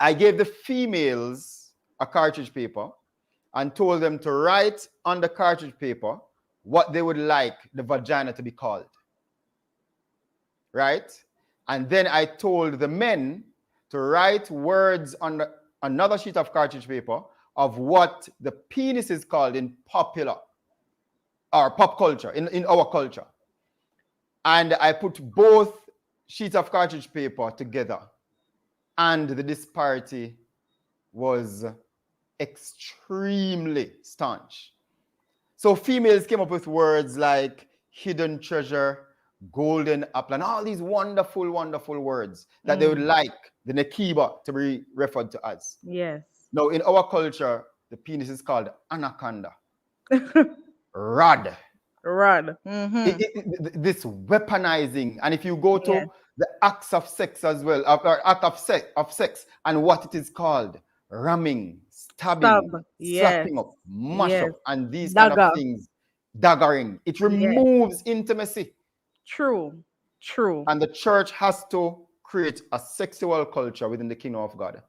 Speaker 10: I gave the females a cartridge paper and told them to write on the cartridge paper what they would like the vagina to be called. Right? And then I told the men to write words on another sheet of cartridge paper of what the penis is called in popular or pop culture, in our culture. And I put both sheets of cartridge paper together, and the disparity was extremely staunch. So females came up with words like hidden treasure, golden apple, and all these wonderful, wonderful words that they would like the Nekiba to be referred to as.
Speaker 9: Yes.
Speaker 10: Now, in our culture, the penis is called anaconda. Rod. This weaponizing. And if you go to the acts of sex as well, or act of sex, and what it is called, ramming, stabbing, slapping up, mash up, and these kind of things, daggering. It removes intimacy.
Speaker 9: True.
Speaker 10: And the church has to create a sexual culture within the kingdom of God.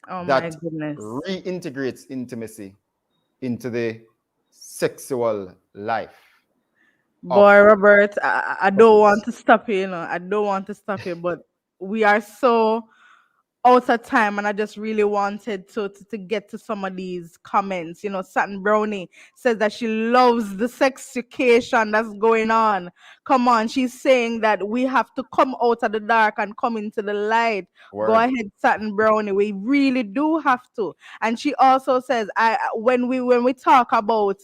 Speaker 9: Oh,
Speaker 10: that
Speaker 9: my goodness.
Speaker 10: reintegrates intimacy into the sexual life.
Speaker 9: Boy, Robert, I don't want to stop you, I don't want to stop you, but we are so out of time, and I just really wanted to get to some of these comments. Satin Brownie says that she loves the sexucation that's going on. Come on, she's saying that we have to come out of the dark and come into the light.
Speaker 10: Word.
Speaker 9: Go ahead, Satin Brownie. We really do have to. And she also says, when we talk about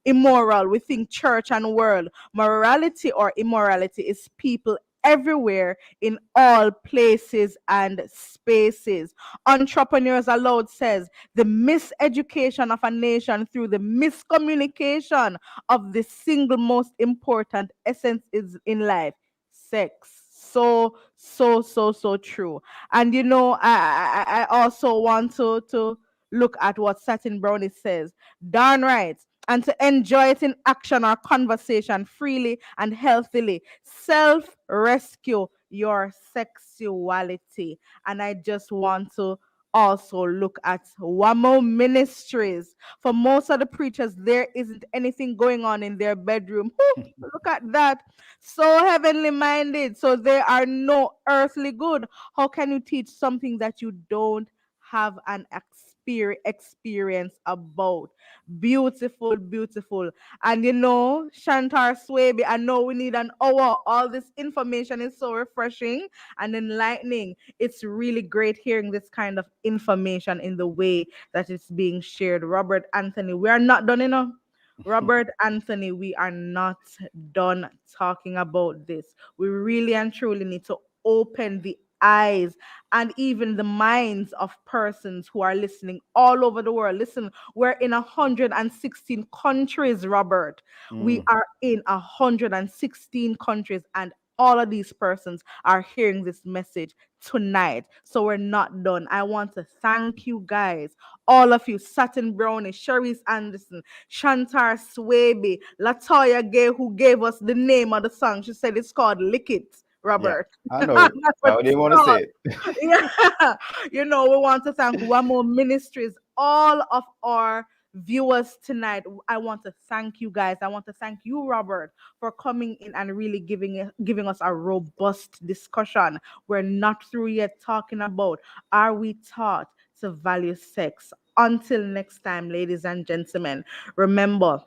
Speaker 9: immoral, we think church and world. Morality or immorality is people everywhere, in all places and spaces. Entrepreneurs Aloud says the miseducation of a nation through the miscommunication of the single most important essence is in life, sex. So true. And I also want to look at what Satin Brownie says. Darn right. And to enjoy it in action or conversation freely and healthily. Self rescue your sexuality. And I just want to also look at WAMO Ministries. For most of the preachers, there isn't anything going on in their bedroom. Look at that. So heavenly minded. So they are no earthly good. How can you teach something that you don't have an experience about? Beautiful, beautiful. And Shantar Swaby, I know we need an hour. All this information is so refreshing and enlightening. It's really great hearing this kind of information in the way that it's being shared. Robert Anthony, we are not done. Robert Anthony, we are not done talking about this. We really and truly need to open the eyes and even the minds of persons who are listening all over the world. Listen, we're in 116 countries, Robert. We are in 116 countries, and all of these persons are hearing this message tonight. So we're not done. I want to thank you guys, all of you, Satin Brownie, Sharice Anderson, Shantar Swaby, Latoya Gay, who gave us the name of the song. She said it's called Lick It, Robert.
Speaker 10: Yeah, I know. I didn't want to say it.
Speaker 9: Yeah. We want to thank WAMO Ministries, all of our viewers tonight. I want to thank you guys. I want to thank you, Robert, for coming in and really giving us a robust discussion. We're not through yet talking about, are we taught to value sex? Until next time, ladies and gentlemen, remember,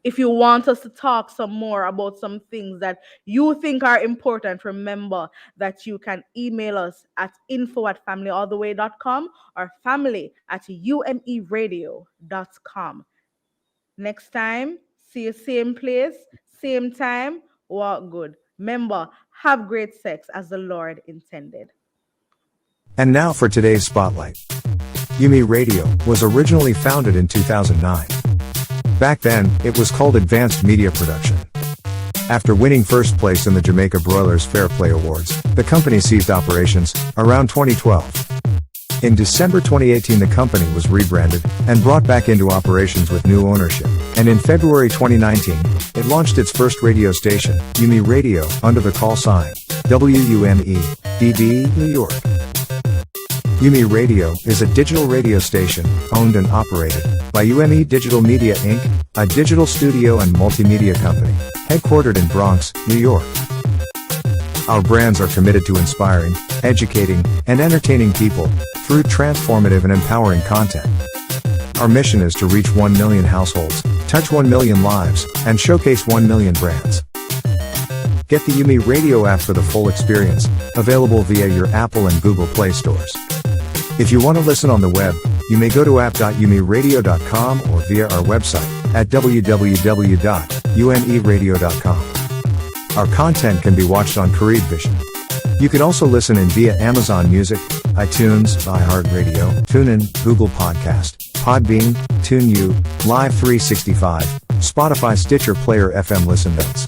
Speaker 9: if you want us to talk some more about some things that you think are important, remember that you can email us at info@familyalltheway.com or family@umeradio.com. Next time, see you same place, same time, walk good. Remember, have great sex as the Lord intended.
Speaker 6: And now for today's spotlight. UMERADIO was originally founded in 2009. Back then, it was called Advanced Media Production. After winning first place in the Jamaica Broilers Fair Play Awards, the company ceased operations around 2012. In December 2018, the company was rebranded and brought back into operations with new ownership. And in February 2019, it launched its first radio station, UMERADIO, under the call sign WUME-DB, New York. UMERADIO is a digital radio station owned and operated by UME Digital Media Inc., a digital studio and multimedia company, headquartered in Bronx, New York. Our brands are committed to inspiring, educating, and entertaining people through transformative and empowering content. Our mission is to reach 1 million households, touch 1 million lives, and showcase 1 million brands. Get the UMERADIO app for the full experience, available via your Apple and Google Play stores. If you want to listen on the web, you may go to app.umeradio.com or via our website at www.umeradio.com. Our content can be watched on Carib Vision. You can also listen in via Amazon Music, iTunes, iHeartRadio, TuneIn, Google Podcast, Podbean, TuneU, Live 365, Spotify, Stitcher Player, FM Listen Notes.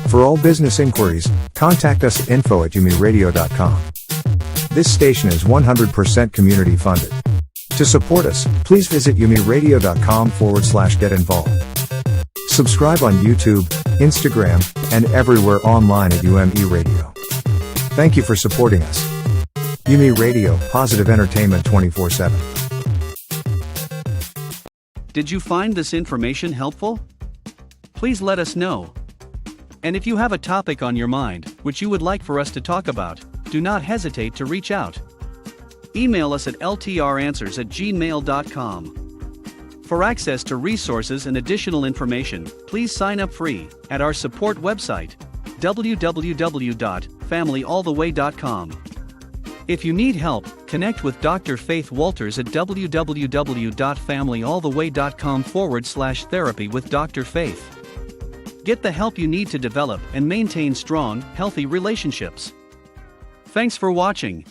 Speaker 6: For all business inquiries, contact us at info@umeradio.com. This station is 100% community funded. To support us, please visit umeradio.com/get involved. Subscribe on YouTube, Instagram, and everywhere online at UMERadio. Thank you for supporting us. UMERadio, positive entertainment 24/7.
Speaker 11: Did you find this information helpful? Please let us know. And if you have a topic on your mind, which you would like for us to talk about, do not hesitate to reach out. Email us at ltranswers@gmail.com. For access to resources and additional information, please sign up free at our support website, www.familyalltheway.com. If you need help, connect with Dr. Faith Walters at www.familyalltheway.com/therapy with Dr. Faith. Get the help you need to develop and maintain strong, healthy relationships. Thanks for watching.